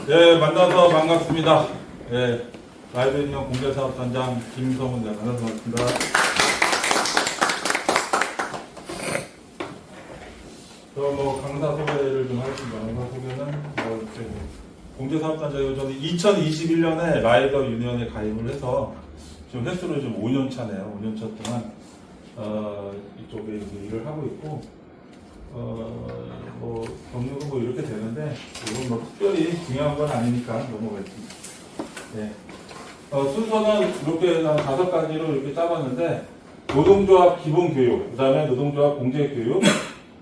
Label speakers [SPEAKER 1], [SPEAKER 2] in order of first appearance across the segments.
[SPEAKER 1] 네, 만나서 반갑습니다. 네, 라이브 인형 공개사업단장 김성훈 네, 만나서 반갑습니다. 강사 소개를 좀 하겠습니다. 강사 소개는 공개사업단장이고 저는 2021년에 라이더 유니언에 가입을 해서 지금 횟수로 좀 5년 차네요. 5년 차 동안 이쪽에 이제 일을 하고 있고 경력은 뭐 이렇게 되는데 이건 뭐 특별히 중요한 건 아니니까 넘어가겠습니다. 네. 순서는 이렇게 한 5가지로 이렇게 짜봤는데 노동조합 기본 교육, 그 다음에 노동조합 공제 교육,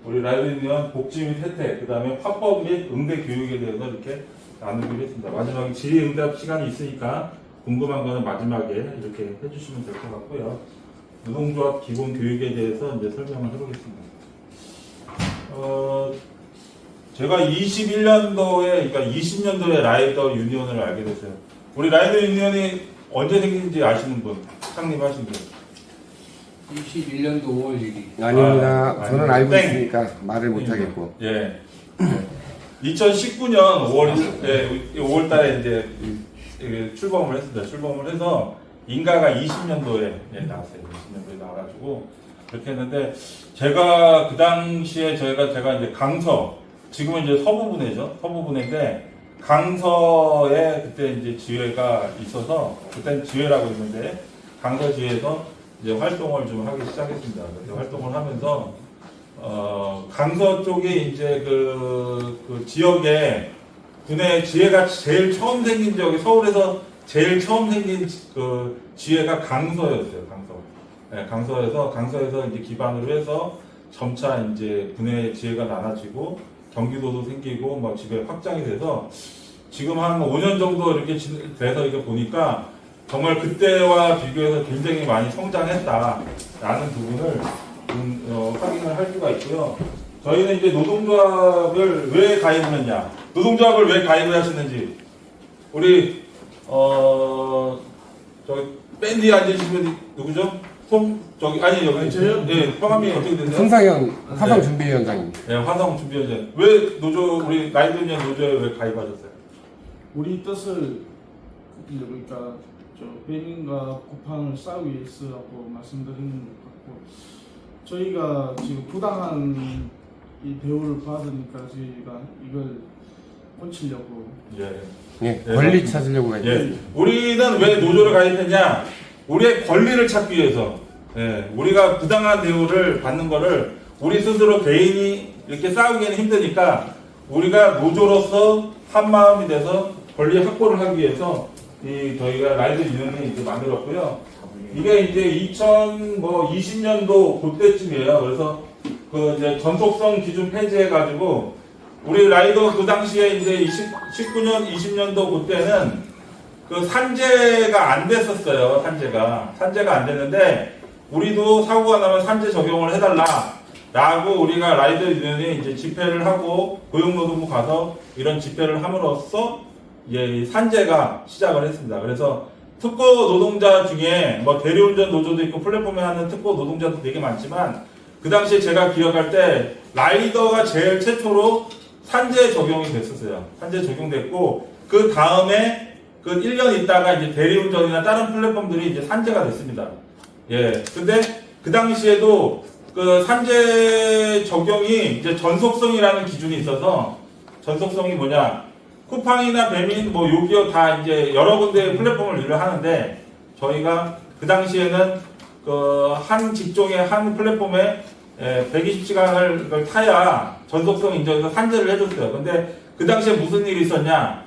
[SPEAKER 1] 우리 라이브 유니언 복지 및 혜택, 그 다음에 화법 및 응대 교육에 대해서 이렇게 나누기로 했습니다. 마지막에 질의응답 시간이 있으니까 궁금한 거는 마지막에 이렇게 해주시면 될 것 같고요. 노동조합 기본 교육에 대해서 이제 설명을 해보겠습니다. 제가 21년도에, 그러니까 20년도에 라이더 유니언을 알게 됐어요. 우리 라이더 유니언이 언제 생긴지 아시는 분? 창립하신 분?
[SPEAKER 2] 21년도 5월 1일.
[SPEAKER 3] 아닙니다. 저는 알고
[SPEAKER 1] 땡.
[SPEAKER 3] 있으니까 말을 못하겠고.
[SPEAKER 1] 예. 2019년 5월 달에 이제 출범을 했습니다. 출범을 해서 인가가 20년도에 나왔어요. 20년도에 나와가지고 그렇게 했는데 제가 그 당시에 제가 이제 강서, 지금은 이제 서부분해죠. 서부분해인데 강서에 그때 이제 지회가 있어서 그때는 지회라고 했는데 강서 지회에서 이제 활동을 좀 하기 시작했습니다. 그래서 활동을 하면서 강서 쪽에 이제 그 지역에 분해 지회가 제일 처음 생긴 지역이 서울에서 제일 처음 생긴 그 지회가 강서였어요. 강서. 네, 강서에서 이제 기반으로 해서 점차 이제 분해 지회가 나눠지고 경기도도 생기고 뭐 지회 확장이 돼서 지금 한 5년 정도 이렇게 돼서 이렇게 보니까 정말 그때와 비교해서 굉장히 많이 성장했다라는 부분을 확인을 할 수가 있고요. 저희는 이제 노동조합을 왜 가입을 했냐, 노동조합을 왜 가입을 하시는지 우리 저기 밴드에 앉으신 분이 누구죠? 여기
[SPEAKER 2] 저요?
[SPEAKER 1] 네, 성함이 어떻게 되세요?
[SPEAKER 3] 손상현 화성준비위원장입니다.
[SPEAKER 1] 네, 화성준비위원장. 왜 우리 라이브 유니언 노조에 왜 가입하셨어요?
[SPEAKER 2] 우리 뜻을 그러니까 배민과 쿠팡을 싸우기 위해서라고 말씀드리는 것 같고, 저희가 지금 부당한 이 대우를 받으니까 저희가 이걸 고치려고.
[SPEAKER 1] 예.
[SPEAKER 3] 예,
[SPEAKER 1] 네,
[SPEAKER 3] 권리
[SPEAKER 1] 맞습니다.
[SPEAKER 3] 찾으려고 했죠.
[SPEAKER 1] 예. 우리는 왜 노조를 가입했냐? 우리의 권리를 찾기 위해서. 예. 우리가 부당한 대우를 받는 거를 우리 스스로 개인이 이렇게 싸우기는 힘드니까 우리가 노조로서 한 마음이 돼서 권리 확보를 하기 위해서 저희가 라이브 유니언을 이제 만들었고요. 이게 이제 2020년도 그때쯤이에요. 그래서 그 이제 전속성 기준 폐지해가지고 우리 라이더 그 당시에 이제 19년, 20년도 그때는 그 산재가 안 됐었어요. 산재가 안 됐는데 우리도 사고가 나면 산재 적용을 해달라라고 우리가 라이더 유니언이 이제 집회를 하고 고용노동부 가서 이런 집회를 함으로써 이제 산재가 시작을 했습니다. 그래서 특고 노동자 중에 뭐 대리운전 노조도 있고 플랫폼에 하는 특고 노동자도 되게 많지만 그 당시에 제가 기억할 때 라이더가 제일 최초로 산재 적용이 됐었어요. 산재 적용됐고 그 다음에 그 1년 있다가 이제 대리운전이나 다른 플랫폼들이 이제 산재가 됐습니다. 예. 근데 그 당시에도 그 산재 적용이 이제 전속성이라는 기준이 있어서 전속성이 뭐냐? 쿠팡이나 배민, 뭐 요기요 다 이제 여러 군데 플랫폼을 일을 하는데 저희가 그 당시에는 그 한 직종의 한 플랫폼에 120시간을 타야 전속성 인정해서 산재를 해줬어요. 근데 그 당시에 무슨 일이 있었냐?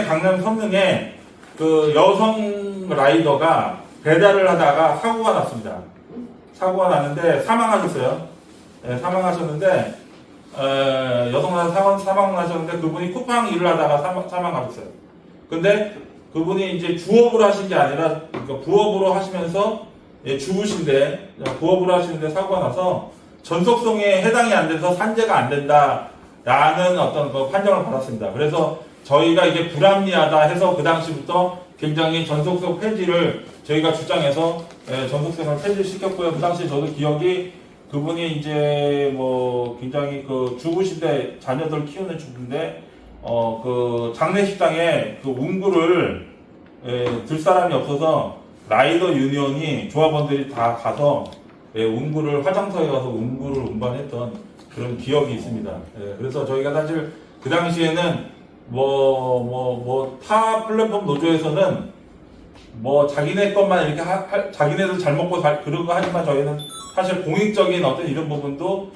[SPEAKER 1] 강남 선능에 그 여성 라이더가 배달을 하다가 사고가 났습니다. 사고가 났는데 사망하셨어요. 네, 사망하셨는데 여성 사망하셨는데 그분이 쿠팡 일을 하다가 사망하셨어요. 근데 그분이 이제 주업으로 하신 게 아니라 그러니까 부업으로 하시면서 주부신데 부업으로 하시는데 사고가 나서 전속성에 해당이 안 돼서 산재가 안 된다라는 어떤 그 판정을 받았습니다. 그래서 저희가 이게 불합리하다 해서 그 당시부터 굉장히 전속성 폐지를 저희가 주장해서 전속성을 폐지시켰고요. 그 당시 저도 기억이 그분이 이제 뭐 굉장히 그 주부신데 자녀들 키우는 주부인데 그 장례식장에 그 운구를 들 사람이 없어서 라이더 유니온이 조합원들이 다 가서 운구를 화장터에 가서 운구를 운반했던 그런 기억이 있습니다. 그래서 저희가 사실 그 당시에는 타 플랫폼 노조에서는 자기네 것만 이렇게 자기네들 잘 먹고 그런 거 하지만 저희는 사실 공익적인 어떤 이런 부분도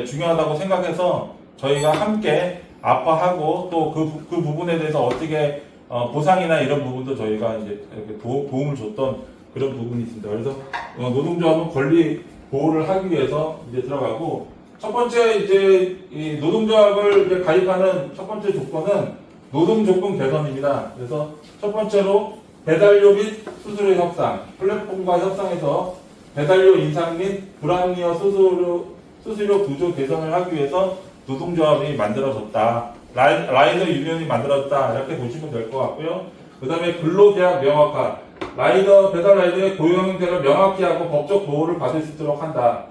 [SPEAKER 1] 중요하다고 생각해서 저희가 함께 아파하고 또 그 부분에 대해서 어떻게 보상이나 이런 부분도 저희가 이제 이렇게 도움을 줬던 그런 부분이 있습니다. 그래서 노동조합은 권리 보호를 하기 위해서 이제 들어가고 첫 번째 이제 이 노동조합을 이제 가입하는 첫 번째 조건은 노동 조건 개선입니다. 그래서 첫 번째로 배달료 및 수수료 협상, 플랫폼과 협상해서 배달료 인상 및 불합리화 수수료 구조 개선을 하기 위해서 노동조합이 만들어졌다. 라이더 유니온이 만들었다. 이렇게 보시면 될 것 같고요. 그 다음에 근로계약 명확화. 배달 라이더의 고용 형태를 명확히 하고 법적 보호를 받을 수 있도록 한다.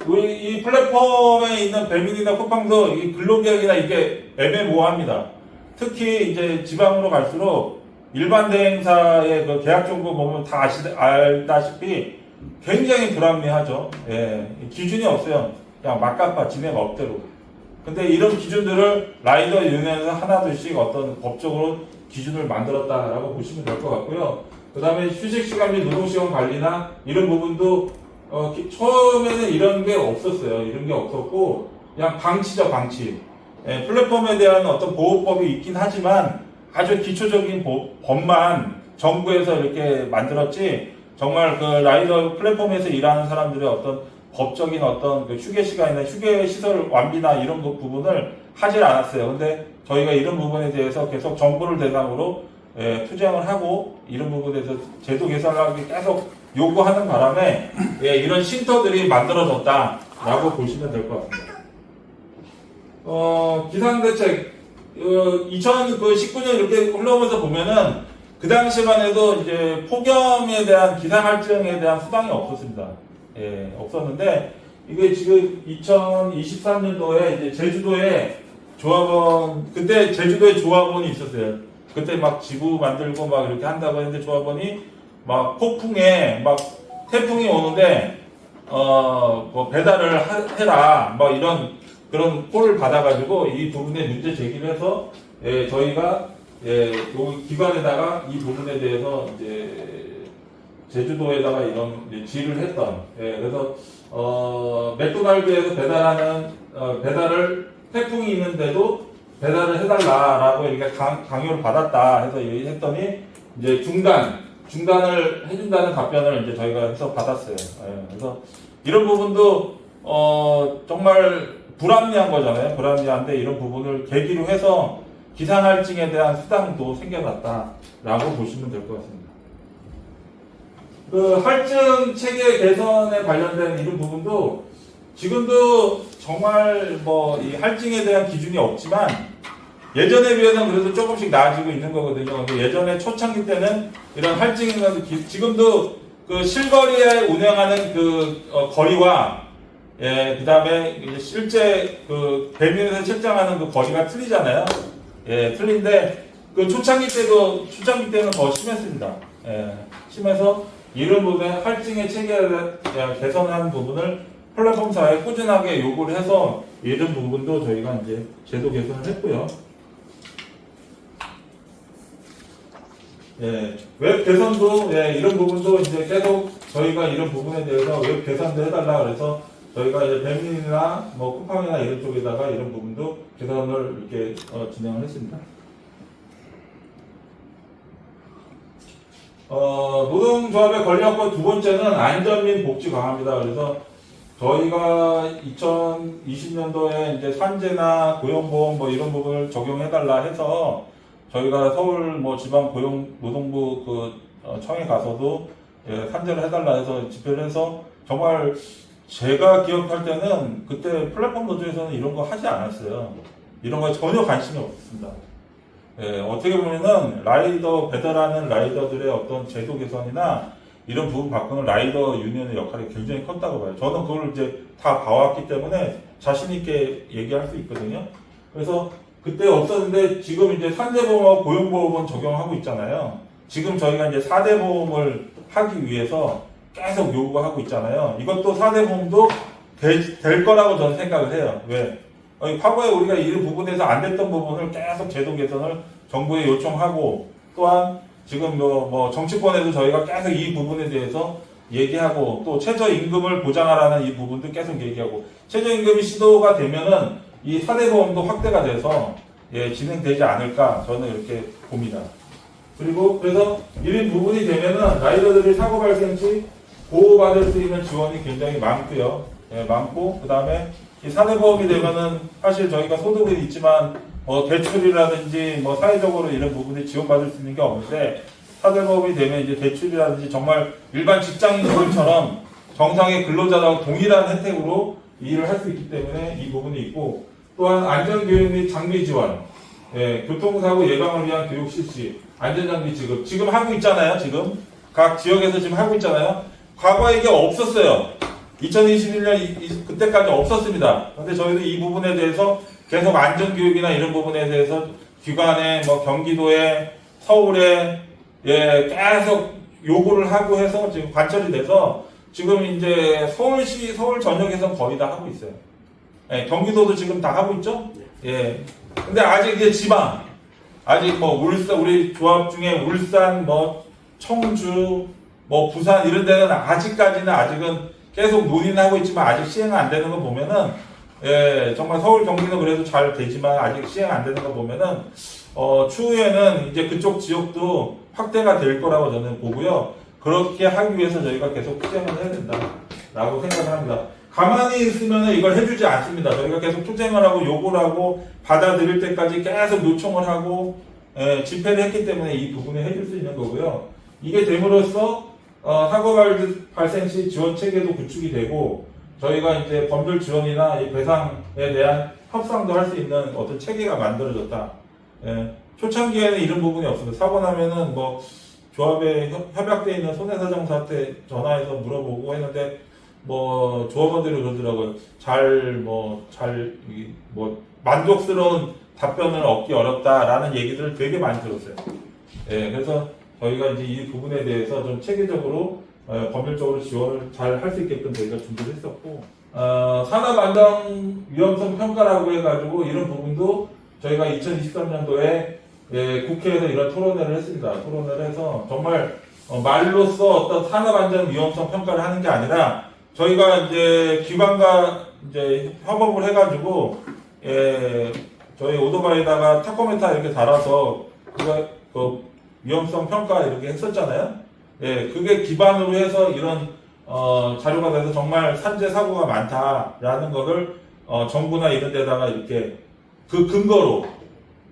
[SPEAKER 1] 이 플랫폼에 있는 배민이나 쿠팡도 이 근로계약이나 이게 애매모호합니다. 특히 이제 지방으로 갈수록 일반 대행사의 그 계약 정보 보면 다 알다시피 굉장히 불합리하죠. 기준이 없어요. 그냥 막가파 지네 멋대로. 근데 이런 기준들을 라이더 유니온에서 하나둘씩 어떤 법적으로 기준을 만들었다라고 보시면 될 것 같고요. 그 다음에 휴식시간 및 노동시간 관리나 이런 부분도 처음에는 이런 게 없었어요. 이런 게 없었고 그냥 방치죠, 방치. 플랫폼에 대한 어떤 보호법이 있긴 하지만 아주 기초적인 법만 정부에서 이렇게 만들었지 정말 그 라이더 플랫폼에서 일하는 사람들의 어떤 법적인 어떤 그 휴게 시간이나 휴게 시설 완비나 이런 부분을 하질 않았어요. 근데 저희가 이런 부분에 대해서 계속 정부를 대상으로 투쟁을 하고 이런 부분에 대해서 제도 개선을 계속 요구하는 바람에 이런 쉼터들이 만들어졌다라고 보시면 될 것 같습니다. 기상대책 2019년 이렇게 흘러오면서 보면은 그 당시만 해도 이제 폭염에 대한 기상할증에 대한 수당이 없었습니다. 없었는데 이게 지금 2023년도에 이제 제주도에 조합원 그때 제주도에 조합원이 있었어요. 그때 막 지구 만들고 막 이렇게 한다고 했는데 조합원이 막 폭풍에 막 태풍이 오는데 배달을 해라 뭐 이런 그런 콜을 받아가지고 이 부분에 문제 제기를 해서 저희가 이 기관에다가 이 부분에 대해서 이제 제주도에다가 이런 지휘를 했던 그래서 맥도날드에서 배달하는 배달을 태풍이 있는데도 배달을 해달라라고 이렇게 강요를 받았다 해서 했더니 이제 중단을 해준다는 답변을 이제 저희가 해서 받았어요. 그래서 이런 부분도 정말 불합리한 거잖아요. 불합리한데 이런 부분을 계기로 해서 기상할증에 대한 수당도 생겨났다라고 보시면 될 것 같습니다. 그 할증 체계 개선에 관련된 이런 부분도 지금도 정말 이 할증에 대한 기준이 없지만 예전에 비해서는 그래도 조금씩 나아지고 있는 거거든요. 근데 예전에 초창기 때는 이런 할증이나 지금도 그 실거리에 운영하는 그 거리와 그 다음에 실제 그 배민에서 책정하는 그 거리가 틀리잖아요. 틀린데 그 초창기 때는 더 심했습니다. 심해서 이런 부분에 할증의 체계를 개선하는 부분을 플랫폼사에 꾸준하게 요구를 해서 이런 부분도 저희가 이제 제도 개선을 했고요. 웹 개선도 이런 부분도 이제 계속 저희가 이런 부분에 대해서 웹 개선도 해달라 그래서 저희가 이제 배민이나 쿠팡이나 이런 쪽에다가 이런 부분도 개선을 이렇게 진행을 했습니다. 노동조합의 권리확보 두 번째는 안전 및 복지 강화입니다. 그래서 저희가 2020년도에 이제 산재나 고용보험 이런 부분을 적용해달라 해서 저희가 서울 지방 고용노동부 청에 가서도 산재를 해달라 해서 집회를 해서 정말 제가 기억할 때는 그때 플랫폼 노조에서는 이런 거 하지 않았어요. 이런 거 전혀 관심이 없었습니다. 어떻게 보면은 배달하는 라이더들의 어떤 제도 개선이나 이런 부분 바꾸는 라이더 유니언의 역할이 굉장히 컸다고 봐요. 저는 그걸 이제 다 봐왔기 때문에 자신있게 얘기할 수 있거든요. 그래서 그때 없었는데 지금 이제 산재보험하고 고용보험은 적용하고 있잖아요. 지금 저희가 이제 4대 보험을 하기 위해서 계속 요구하고 있잖아요. 이것도 4대 보험도 될 거라고 저는 생각을 해요. 왜? 과거에 우리가 이 부분에서 안 됐던 부분을 계속 제도 개선을 정부에 요청하고, 또한 지금 뭐 정치권에도 저희가 계속 이 부분에 대해서 얘기하고, 또 최저임금을 보장하라는 이 부분도 계속 얘기하고, 최저임금이 시도가 되면은 이 4대 보험도 확대가 돼서 진행되지 않을까 저는 이렇게 봅니다. 그리고 그래서 이런 부분이 되면은 라이더들이 사고 발생 시 보호받을 수 있는 지원이 굉장히 많고요. 많고, 그 다음에 이 4대 보험이 되면은 사실 저희가 소득이 있지만 대출이라든지 사회적으로 이런 부분에 지원받을 수 있는 게 없는데, 4대 보험이 되면 이제 대출이라든지 정말 일반 직장인들처럼 정상의 근로자와 동일한 혜택으로 일을 할 수 있기 때문에 이 부분이 있고, 또한 안전교육 및 장비 지원, 교통사고 예방을 위한 교육 실시, 안전장비 지급, 지금 하고 있잖아요. 지금 각 지역에서 지금 하고 있잖아요. 과거에 이게 없었어요. 2021년 그때까지 없었습니다. 근데 저희도 이 부분에 대해서 계속 안전교육이나 이런 부분에 대해서 기관에 경기도에 서울에 계속 요구를 하고 해서 지금 관철이 돼서 지금 이제 서울시 서울 전역에서 거의 다 하고 있어요. 경기도도 지금 다 하고 있죠? 근데 아직 이제 지방, 아직 울산, 우리 조합 중에 울산, 청주, 부산 이런 데는 아직은 계속 논의는 하고 있지만 아직 시행 안 되는 거 보면은, 정말 서울, 경기도 그래도 잘 되지만 아직 시행 안 되는 거 보면은, 추후에는 이제 그쪽 지역도 확대가 될 거라고 저는 보고요. 그렇게 하기 위해서 저희가 계속 투쟁을 해야 된다라고 생각을 합니다. 가만히 있으면 이걸 해주지 않습니다. 저희가 계속 투쟁을 하고 요구를 하고 받아들일 때까지 계속 요청을 하고 집회를 했기 때문에 이 부분에 해줄 수 있는 거고요. 이게 됨으로써 사고 발생 시 지원 체계도 구축이 되고, 저희가 이제 법률 지원이나 이 배상에 대한 협상도 할 수 있는 어떤 체계가 만들어졌다. 초창기에는 이런 부분이 없습니다. 사고 나면은 조합에 협약되어 있는 손해사정사한테 전화해서 물어보고 했는데, 조합원들이 그러더라고요. 만족스러운 답변을 얻기 어렵다라는 얘기들을 되게 많이 들었어요. 그래서 저희가 이제 이 부분에 대해서 좀 체계적으로, 법률적으로 지원을 잘 할 수 있게끔 저희가 준비를 했었고, 산업 위험성 평가라고 해가지고 이런 부분도 저희가 2023년도에 국회에서 이런 토론회를 했습니다. 토론회를 해서 정말 말로써 어떤 산업 위험성 평가를 하는 게 아니라, 저희가 이제 기관과 이제 협업을 해가지고, 저희 오토바이에다가 타코메타 이렇게 달아서 위험성 평가 이렇게 했었잖아요. 그게 기반으로 해서 이런 자료가 돼서 정말 산재 사고가 많다라는 거를 정부나 이런 데다가 이렇게 그 근거로,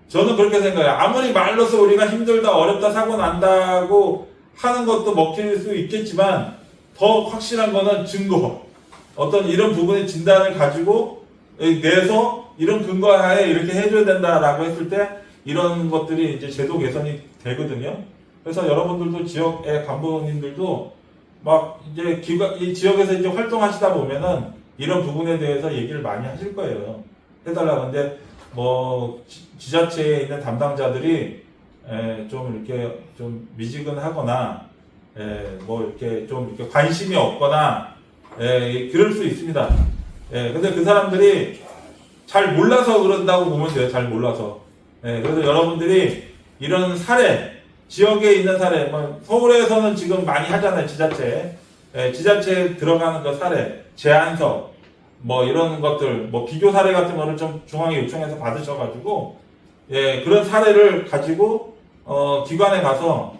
[SPEAKER 1] 저는 그렇게 생각해요. 아무리 말로써 우리가 힘들다, 어렵다, 사고 난다고 하는 것도 먹힐 수 있겠지만, 더 확실한 거는 증거, 어떤 이런 부분의 진단을 가지고 내서 이런 근거하에 이렇게 해줘야 된다라고 했을 때 이런 것들이 이제 제도 개선이 되거든요. 그래서 여러분들도 지역의 간부님들도 이제 이 지역에서 이제 활동하시다 보면은 이런 부분에 대해서 얘기를 많이 하실 거예요. 해달라고. 근데 지자체에 있는 담당자들이 좀 이렇게 좀 미지근하거나 이렇게 좀 이렇게 관심이 없거나 그럴 수 있습니다. 근데 그 사람들이 잘 몰라서 그런다고 보면 돼요. 잘 몰라서. 그래서 여러분들이 이런 사례, 지역에 있는 사례, 서울에서는 지금 많이 하잖아요. 지자체에 들어가는 그 사례, 제안서, 이런 것들, 비교 사례 같은 거를 좀 중앙에 요청해서 받으셔가지고, 그런 사례를 가지고, 기관에 가서,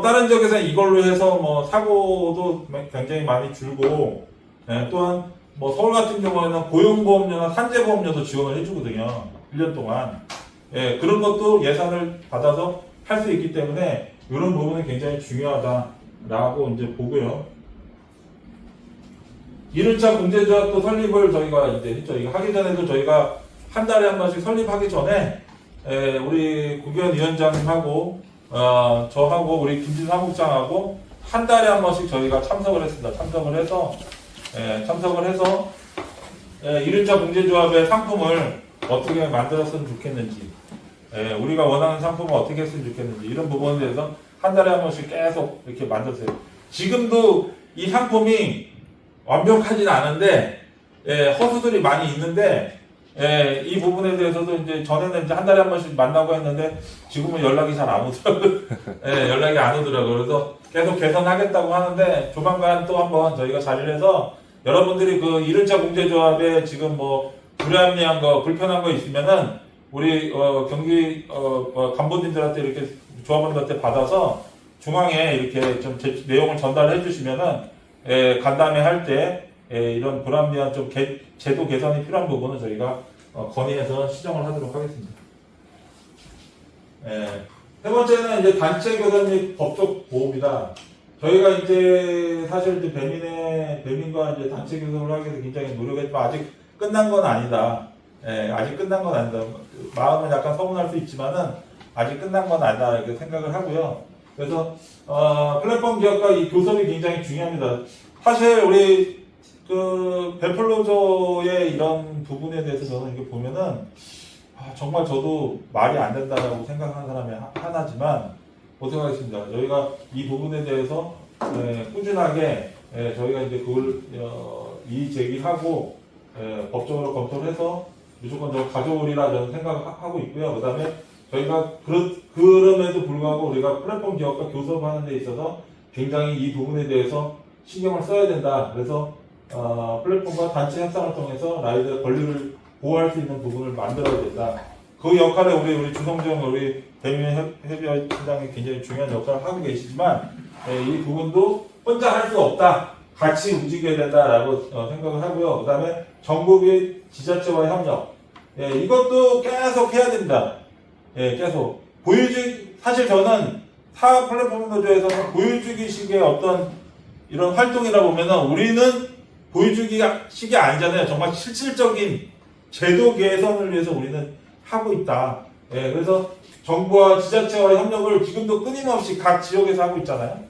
[SPEAKER 1] 다른 지역에서는 이걸로 해서 사고도 굉장히 많이 줄고, 또한 서울 같은 경우에는 고용보험료나 산재보험료도 지원을 해주거든요. 1년 동안. 그런 것도 예산을 받아서 할 수 있기 때문에 이런 부분은 굉장히 중요하다라고 이제 보고요. 1차 공제조합도 설립을 저희가 이제 했죠. 이거 하기 전에도 저희가 한 달에 한 번씩 설립하기 전에 우리 국회의원님하고 저하고 우리 김진수 사무국장하고 한 달에 한 번씩 저희가 참석을 했습니다. 참석을 해서 1일차 공제조합의 상품을 어떻게 만들었으면 좋겠는지, 예, 우리가 원하는 상품을 어떻게 했으면 좋겠는지 이런 부분에 대해서 한 달에 한 번씩 계속 이렇게 만들었어요. 지금도 이 상품이 완벽하진 않은데 예, 허수들이 많이 있는데 예, 이 부분에 대해서도 이제 전에는 이제 한 달에 한 번씩 만나고 했는데 지금은 연락이 잘 안 오더라고요. 예, 연락이 안 오더라고요. 그래서 계속 개선하겠다고 하는데 조만간 또 한번 저희가 자리를 해서 여러분들이 그 이륜차 공제조합에 지금 뭐 불합리한 거, 불편한 거 있으면은 우리 경기 간부님들한테 이렇게 조합원들한테 받아서 중앙에 이렇게 좀 내용을 전달해 주시면은 예, 간담회 할 때 예, 이런 불합리한 좀 제도 개선이 필요한 부분은 저희가 건의해서 시정을 하도록 하겠습니다. 예, 세 번째는 이제 단체 교섭 및 법적 보호입니다. 저희가 이제 사실 이제 배민과 이제 단체 교섭을 하기 위해서 굉장히 노력했지만 아직 끝난 건 아니다. 예, 아직 끝난 건 아니다. 마음은 약간 서운할 수 있지만은 아직 끝난 건 아니다 이렇게 생각을 하고요. 그래서 플랫폼 기업과 이 교섭이 굉장히 중요합니다. 사실 우리 그 벨플로저의 이런 부분에 대해서 저는 이렇게 보면은 정말 저도 말이 안 된다라고 생각하는 사람이 하나지만 어떻게 하겠습니다. 저희가 이 부분에 대해서 꾸준하게 저희가 이제 그걸 이의 제기하고 법적으로 검토를 해서 무조건 더 가져오리라 저는 생각하고 있고요. 그 다음에 저희가 그럼에도 불구하고 우리가 플랫폼 기업과 교섭하는 데 있어서 굉장히 이 부분에 대해서 신경을 써야 된다. 그래서 플랫폼과 단체 협상을 통해서 라이더의 권리를 보호할 수 있는 부분을 만들어야 된다. 그 역할에 우리 주성정 우리 대민 협의회장이 굉장히 중요한 역할을 하고 계시지만 이 부분도 혼자 할 수 없다. 같이 움직여야 된다라고 생각을 하고요. 그 다음에 전국의 지자체와의 협력 이것도 계속 해야 된다. 계속 보유주기 사실 저는 타 플랫폼 노조에서는 보유주기식의 어떤 이런 활동이라 보면은 우리는 보여주기식이 아니잖아요. 정말 실질적인 제도 개선을 위해서 우리는 하고 있다. 그래서 정부와 지자체와의 협력을 지금도 끊임없이 각 지역에서 하고 있잖아요.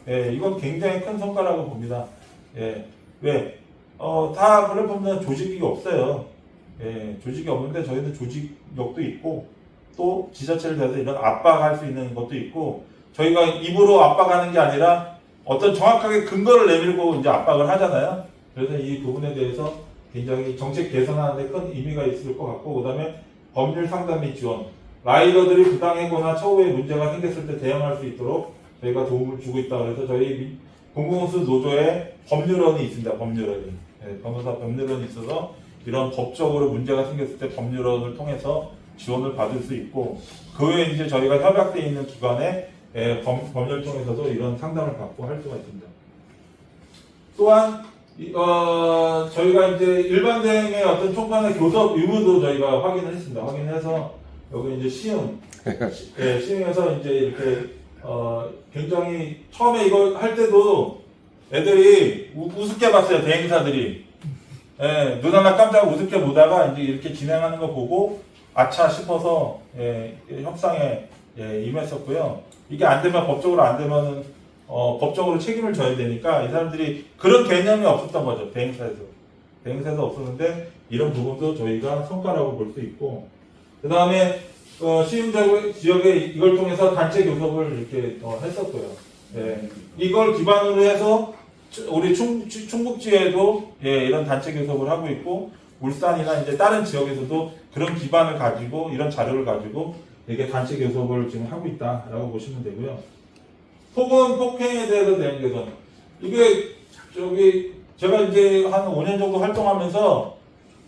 [SPEAKER 1] 이건 굉장히 큰 성과라고 봅니다. 왜? 타 플랫폼은 조직이 없어요. 조직이 없는데 저희는 조직력도 있고 또 지자체를 대해서 이런 압박할 수 있는 것도 있고 저희가 입으로 압박하는 게 아니라 어떤 정확하게 근거를 내밀고 이제 압박을 하잖아요. 그래서 이 부분에 대해서 굉장히 정책 개선하는 데 큰 의미가 있을 것 같고, 그 다음에 법률 상담 및 지원. 라이더들이 부당해거나 처우에 문제가 생겼을 때 대응할 수 있도록 저희가 도움을 주고 있다. 그래서 저희 공공운수 노조에 법률원이 있습니다. 법률원이. 변호사 법률원이 있어서 이런 법적으로 문제가 생겼을 때 법률원을 통해서 지원을 받을 수 있고, 그 외에 이제 저희가 협약되어 있는 기관에 법률 통해서도 이런 상담을 받고 할 수가 있습니다. 또한 저희가 이제 일반 대행의 어떤 총괄의 교섭 의무도 저희가 확인을 했습니다. 확인해서 여기 이제 시흥에서 이제 이렇게 굉장히 처음에 이거 할 때도 애들이 우습게 봤어요. 대행사들이. 눈 하나 깜짝 우습게 보다가 이제 이렇게 진행하는 거 보고 아차 싶어서 협상에 임했었고요. 이게 안 되면 법적으로 안 되면은 법적으로 책임을 져야 되니까 이 사람들이 그런 개념이 없었던 거죠. 대행사에서 없었는데 이런 부분도 저희가 성과라고 볼 수 있고, 그 다음에 시흥 지역에 이걸 통해서 단체 교섭을 이렇게 했었고요. 이걸 기반으로 해서 우리 충북지에도 이런 단체 교섭을 하고 있고, 울산이나 이제 다른 지역에서도 그런 기반을 가지고 이런 자료를 가지고 이렇게 단체 교섭을 지금 하고 있다라고 보시면 되고요. 폭행에 대해서 대한 개선. 이게 제가 이제 한 5년 정도 활동하면서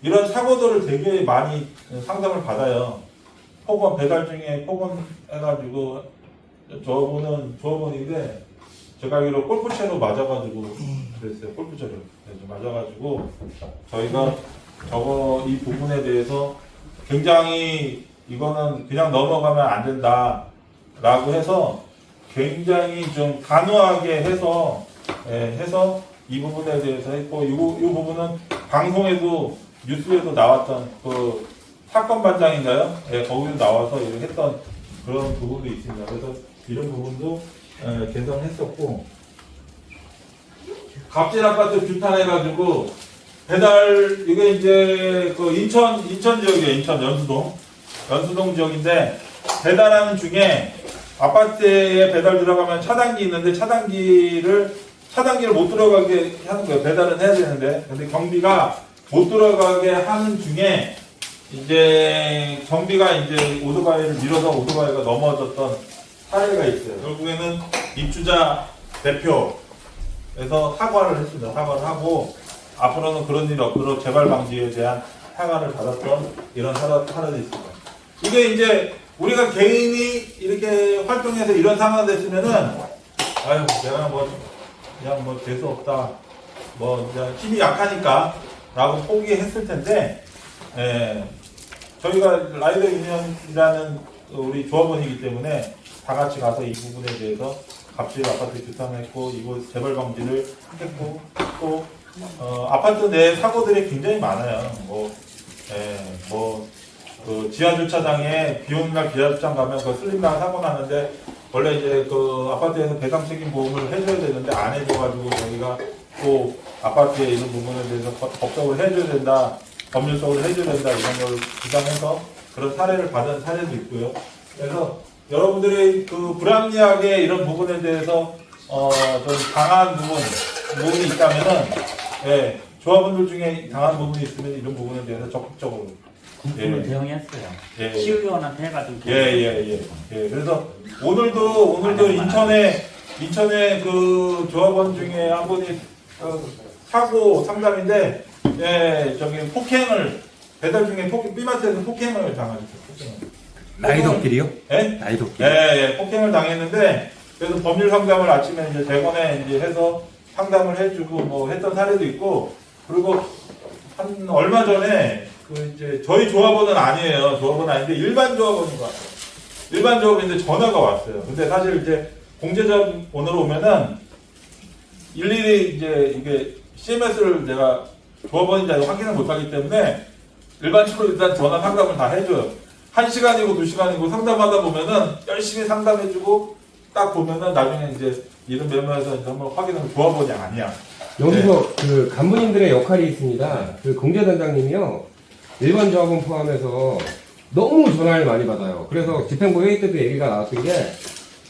[SPEAKER 1] 이런 사고들을 되게 많이 상담을 받아요. 폭언 배달 중에 폭언해가지고 조합원인데 제가 알기로 골프채로 맞아가지고 그랬어요. 골프채로 맞아가지고 저희가 이 부분에 대해서 굉장히 이거는 그냥 넘어가면 안 된다라고 해서 굉장히 좀 단호하게 해서 이 부분에 대해서 했고, 이 부분은 방송에도 뉴스에도 나왔던 그 사건 반장인가요? 거기도 나와서 이렇게 했던 그런 부분도 있습니다. 그래서 이런 부분도 개선했었고, 갑질 아파트 규탄해가지고 배달 이게 이제 그 인천 지역이에요. 인천 연수동 지역인데 배달하는 중에 아파트에 배달 들어가면 차단기 있는데 차단기를 못 들어가게 하는 거예요. 배달은 해야 되는데 근데 경비가 못 들어가게 하는 중에 이제 경비가 이제 오토바이를 밀어서 오토바이가 넘어졌던 사례가 있어요. 결국에는 입주자 대표에서 사과를 했습니다. 사과를 하고 앞으로는 그런 일이 없도록 재발 방지에 대한 사과를 받았던 이런 사례도 있습니다. 이게 이제 우리가 개인이 이렇게 활동해서 이런 상황이 됐으면은 아유 내가 그냥 재수 없다 그냥 힘이 약하니까 라고 포기했을 텐데 저희가 라이더 유니언이라는 우리 조합원이기 때문에 다 같이 가서 이 부분에 대해서 갑자기 아파트 규탄했고 이곳 재발 방지를 했고 또 아파트 내 사고들이 굉장히 많아요. 그 지하 주차장에 비 오는 날 지하 주차장 가면 그 슬림당 사고 나는데 원래 이제 그 아파트에서 배상 책임 보험을 해줘야 되는데 안 해줘가지고 저희가 또 아파트의 이런 부분에 대해서 법적으로 해줘야 된다, 법률적으로 해줘야 된다 이런 걸 주장해서 그런 사례를 받은 사례도 있고요. 그래서 여러분들이 그 불합리하게 이런 부분에 대해서 좀 당한 부분이 있다면은 조합원들 중에 당한 부분이 있으면 이런 부분에 대해서 적극적으로
[SPEAKER 4] 군품을 대응했어요.
[SPEAKER 1] 예.
[SPEAKER 4] 시의원한테 해가지고.
[SPEAKER 1] 그래서 오늘도 인천에 그 조합원 중에 한 분이 사고 상담인데 저기 배달 중에 B마트에서 폭행을 당하셨어요.
[SPEAKER 3] 나이도끼리요?
[SPEAKER 1] 예?
[SPEAKER 3] 나이도끼리.
[SPEAKER 1] 폭행을 당했는데 그래서 법률 상담을 아침에 이제 대검에 이제 해서 상담을 해주고 했던 사례도 있고 그리고 한 얼마 전에 그 이제 저희 조합원은 아니에요. 조합원 아닌데 일반 조합원인 것 같아요. 일반 조합원인데 전화가 왔어요. 근데 사실 이제 공제자본으로 오면은 일일이 이제 이게 CMS를 내가 조합원인지 아니고 확인을 못하기 때문에 일반적으로 일단 전화 상담을 다 해줘요. 1시간이고 2시간이고 상담하다 보면은 열심히 상담해주고 딱 보면은 나중에 이제 이름 메모해서 이제 한번 확인하면 조합원이 아니야.
[SPEAKER 3] 여기서 그 간부님들의 역할이 있습니다. 그 공제단장님이요. 일반 조합원 포함해서 너무 전화를 많이 받아요. 그래서 집행부 회의 때도 얘기가 나왔던 게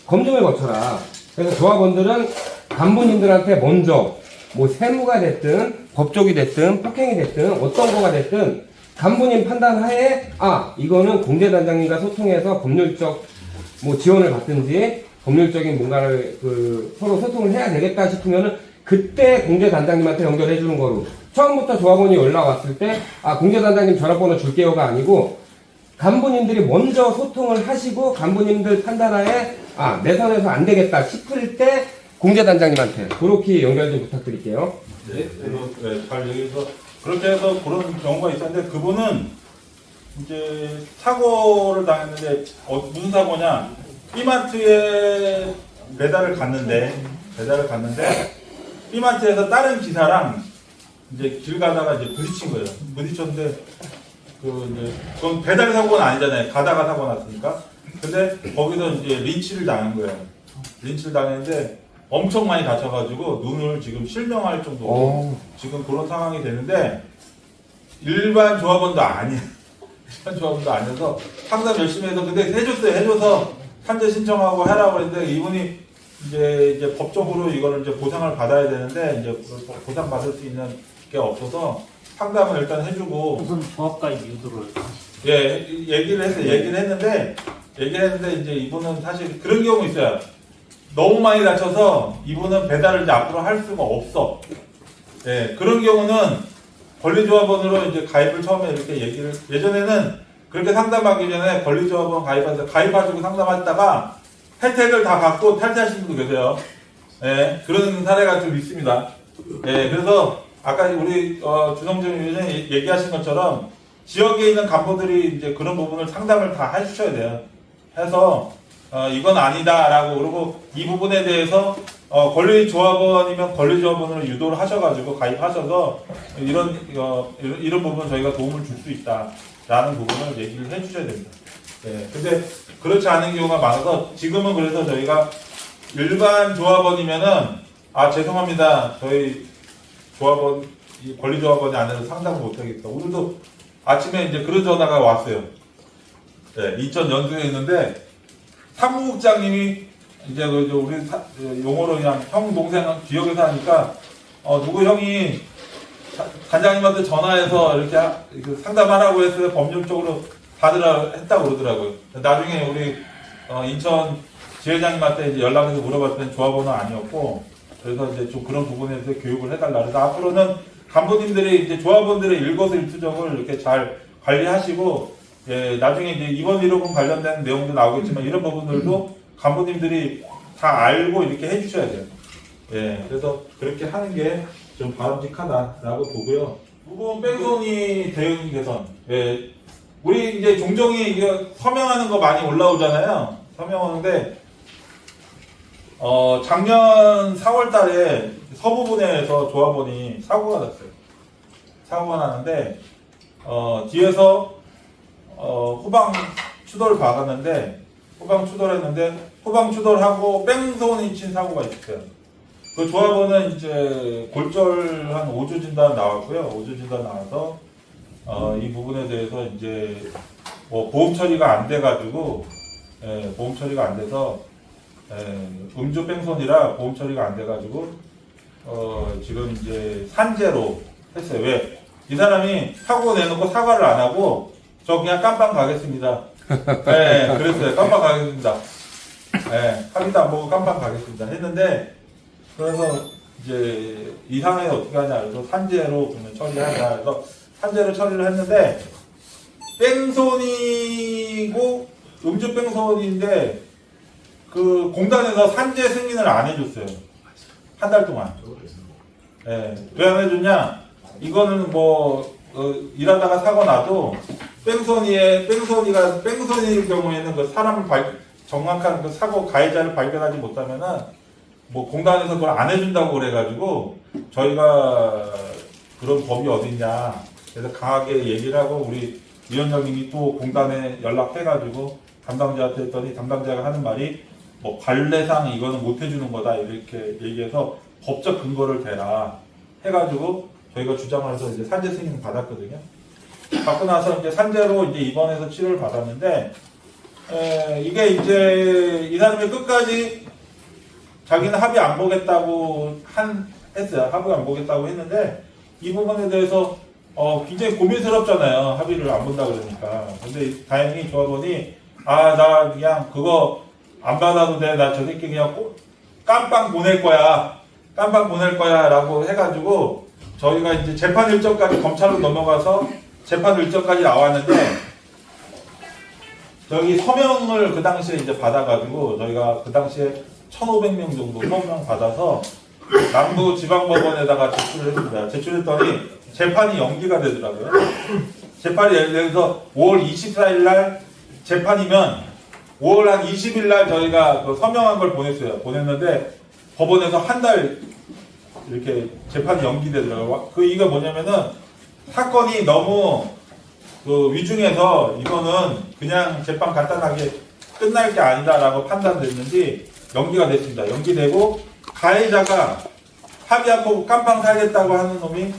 [SPEAKER 3] 검증을 거쳐라. 그래서 조합원들은 간부님들한테 먼저 뭐 세무가 됐든 법적이 됐든 폭행이 됐든 어떤 거가 됐든 간부님 판단하에 이거는 공제단장님과 소통해서 법률적 뭐 지원을 받든지 법률적인 뭔가를 서로 소통을 해야 되겠다 싶으면은 그때 공제단장님한테 연결해 주는 거로 처음부터 조합원이 연락 왔을 때 공제단장님 전화번호 줄게요가 아니고 간부님들이 먼저 소통을 하시고 간부님들 판단하에 내 선에서 안 되겠다 싶을 때 공제단장님한테 그렇게 연결 좀 부탁드릴게요.
[SPEAKER 1] 잘 얘기해서 그렇게 해서 그런 경우가 있었는데 그분은 이제 사고를 당했는데 무슨 사고냐? B마트에 배달을 갔는데 B마트에서 다른 기사랑 이제 길 가다가 이제 부딪힌 거예요. 부딪혔는데 그건 배달 사고는 아니잖아요. 가다가 사고 났으니까. 근데 거기서 이제 린치를 당한 거예요. 린치를 당했는데 엄청 많이 다쳐가지고 눈을 지금 실명할 정도로 지금 그런 상황이 되는데 일반 조합원도 아니에요. 일반 조합원도 아니어서 상담 열심히 해서 근데 해줘서 산재 신청하고 하라고 했는데 이분이 이제 법적으로 이거를 이제 보상을 받아야 되는데 이제 보상 받을 수 있는 게 없어서 상담을 일단 해주고
[SPEAKER 4] 우선 조합가입 유도를
[SPEAKER 1] 얘기를 했는데 이제 이분은 사실 그런 경우 있어요. 너무 많이 다쳐서 이분은 배달을 이제 앞으로 할 수가 없어. 그런 경우는 권리조합원으로 이제 가입을 처음에 이렇게 예전에는 그렇게 상담하기 전에 권리조합원 가입하시고 상담했다가 혜택을 다 받고 탈퇴하신 분도 계세요. 그런 사례가 좀 있습니다. 그래서 아까 우리 주성준 위원장이 얘기하신 것처럼 지역에 있는 간부들이 이제 그런 부분을 상담을 다 해주셔야 돼요. 해서 이건 아니다라고 그러고 이 부분에 대해서 권리조합원이면 권리조합원으로 유도를 하셔가지고 가입하셔서 이런 부분 저희가 도움을 줄 수 있다라는 부분을 얘기를 해주셔야 됩니다. 근데 그렇지 않은 경우가 많아서 지금은 그래서 저희가 일반 조합원이면은 죄송합니다. 저희 조합원 이 권리조합원이 안에서 상담을 못하겠다. 오늘도 아침에 이제 그런 전화가 왔어요. 네, 인천 연수에 있는데 사무국장님이 이제 우리 용어로 그냥 형 동생 기억에서 하니까 누구 형이 단장님한테 전화해서 이렇게 상담하라고 했어요. 법률적으로 받으라 했다고 그러더라고요. 나중에 우리 인천 지회장님한테 이제 연락해서 물어봤더니 조합원은 아니었고, 그래서 이제 좀 그런 부분에 대해서 교육을 해달라. 그래서 앞으로는 간부님들이 이제 조합원들의 일거수일투족을 이렇게 잘 관리하시고, 예, 나중에 이제 이번 1호금 관련된 내용도 나오겠지만 이런 부분들도 간부님들이 다 알고 이렇게 해주셔야 돼요. 예, 그래서 그렇게 하는 게 좀 바람직하다라고 보고요. 부분 뺑소니 대응 개선. 예, 우리 이제 종종이 이게 서명하는 거 많이 올라오잖아요. 서명하는데 작년 4월 달에 서부분해에서 조합원이 사고가 났어요. 사고가 나는데 뒤에서 후방 추돌을 박았는데 후방 추돌했는데 후방 추돌하고 뺑소니 친 사고가 있었어요. 그 조합원은 이제 골절 한 5주 진단 나왔고요. 5주 진단 나와서 이 부분에 대해서 이제 뭐 보험 처리가 안 돼가지고 보험 처리가 안 돼서 음주 뺑소니라 보험 처리가 안 돼가지고 지금 이제 산재로 했어요. 왜? 이 사람이 사고 내놓고 사과를 안 하고 저 그냥 깜빵 가겠습니다. 네, 그랬어요. 깜빵 가겠습니다. 네, 합의도 안 보고 깜빵 가겠습니다. 했는데 그래서 이제 이 상황에 어떻게 하냐 그래서 산재로 그러면 처리하자 그래서 산재로 처리를 했는데 뺑소니고 음주 뺑소니인데 그 공단에서 산재 승인을 안 해줬어요. 한 달 동안. 예, 왜 안 해줬냐? 이거는 뭐 일하다가 사고 나도 뺑소니일 경우에는 그 사람을 정확한 그 사고 가해자를 발견하지 못하면은 뭐 공단에서 그걸 안 해준다고 그래가지고 저희가 그런 법이 어딨냐 그래서 강하게 얘기를 하고 우리 위원장님이 또 공단에 연락해가지고 담당자한테 했더니 담당자가 하는 말이 뭐 관례상 이거는 못 해주는 거다 이렇게 얘기해서 법적 근거를 대라 해가지고 저희가 주장을 해서 이제 산재 승인을 받았거든요. 받고 나서 이제 산재로 이제 입원해서 치료를 받았는데 이게 이제 이 사람이 끝까지 자기는 합의 안 보겠다고 했어요. 합의 안 보겠다고 했는데 이 부분에 대해서 굉장히 고민스럽잖아요. 합의를 안 본다 그러니까. 근데 다행히 조합원이 나 그냥 그거 안 받아도 돼. 나 저 새끼 그냥 깜빵 보낼 거야. 깜빵 보낼 거야 라고 해가지고 저희가 이제 재판 일정까지 검찰로 넘어가서 재판 일정까지 나왔는데 저기 서명을 그 당시에 이제 받아가지고 저희가 그 당시에 1,500명 정도 서명 받아서 남부지방법원에다가 제출을 했습니다. 제출했더니 재판이 연기가 되더라고요. 재판이 예를 들어서 5월 24일 날 재판이면 5월 한 20일 날 저희가 그 서명한 걸 보냈어요. 보냈는데 법원에서 한 달 이렇게 재판이 연기되더라고요. 이게 뭐냐면은 사건이 너무 그 위중해서 이거는 그냥 재판 간단하게 끝날 게 아니다라고 판단됐는지 연기가 됐습니다. 연기되고 가해자가 합의 안 보고 깜빵 살겠다고 하는 놈이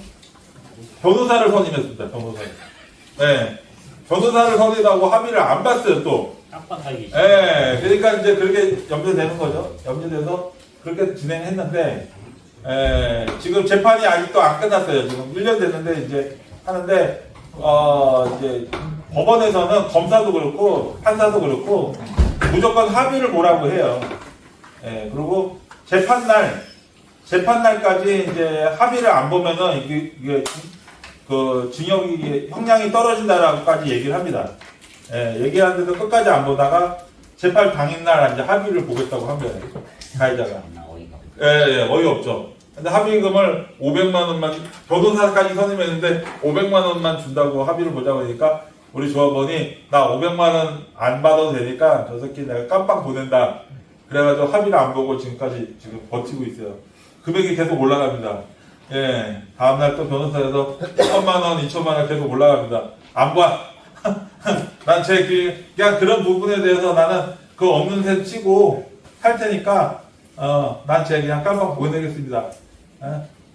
[SPEAKER 1] 변호사를 선임했습니다. 변호사를. 네. 변호사를 선임하고 합의를 안 봤어요. 또.
[SPEAKER 4] 깜빡하기.
[SPEAKER 1] 네. 그러니까 이제 그렇게 염려되는 거죠. 염려돼서 그렇게 진행했는데 지금 재판이 아직도 안 끝났어요. 지금 1년 됐는데 이제 하는데 이제 법원에서는 검사도 그렇고 판사도 그렇고 무조건 합의를 보라고 해요. 그리고 재판날까지 이제 합의를 안 보면은 이게 그 징역이 형량이 떨어진다라고까지 얘기를 합니다. 얘기하는데도 끝까지 안 보다가 재판 당일날 이제 합의를 보겠다고 한 거예요. 가해자가. 어이없죠. 근데 합의금을 500만 원만 변호사까지 선임했는데 500만 원만 준다고 합의를 보자고 하니까 우리 조합원이 나 500만 원 안 받아도 되니까 저 새끼 내가 깜빵 보낸다. 그래가지고 합의를 안 보고 지금까지 지금 버티고 있어요. 금액이 계속 올라갑니다. 다음날 또 변호사에서 1,000만 원, 2,000만 원 계속 올라갑니다. 안 봐. 난 그냥 그런 부분에 대해서 나는 그 없는 셈 치고 할 테니까 난 그냥 깜빵 보내겠습니다.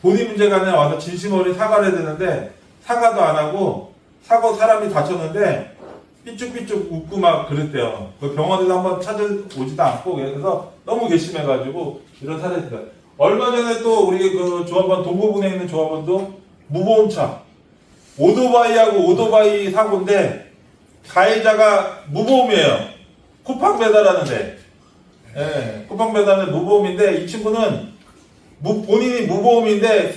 [SPEAKER 1] 본인 문제간에 와서 진심 어린 사과를 해야 되는데 사과도 안 하고 사고 사람이 다쳤는데 삐죽삐죽 웃고 막 그랬대요. 그 병원에서 한번 찾아오지도 않고 그래서 너무 괘씸해가지고 이런 사례입니다. 얼마 전에 또 우리 그 조합원 동부분에 있는 조합원도 무보험차 오토바이하고 오토바이 사고인데 가해자가 무보험이에요. 쿠팡 배달하는데, 예, 쿠팡 배달은 무보험인데 이 친구는 본인이 무보험인데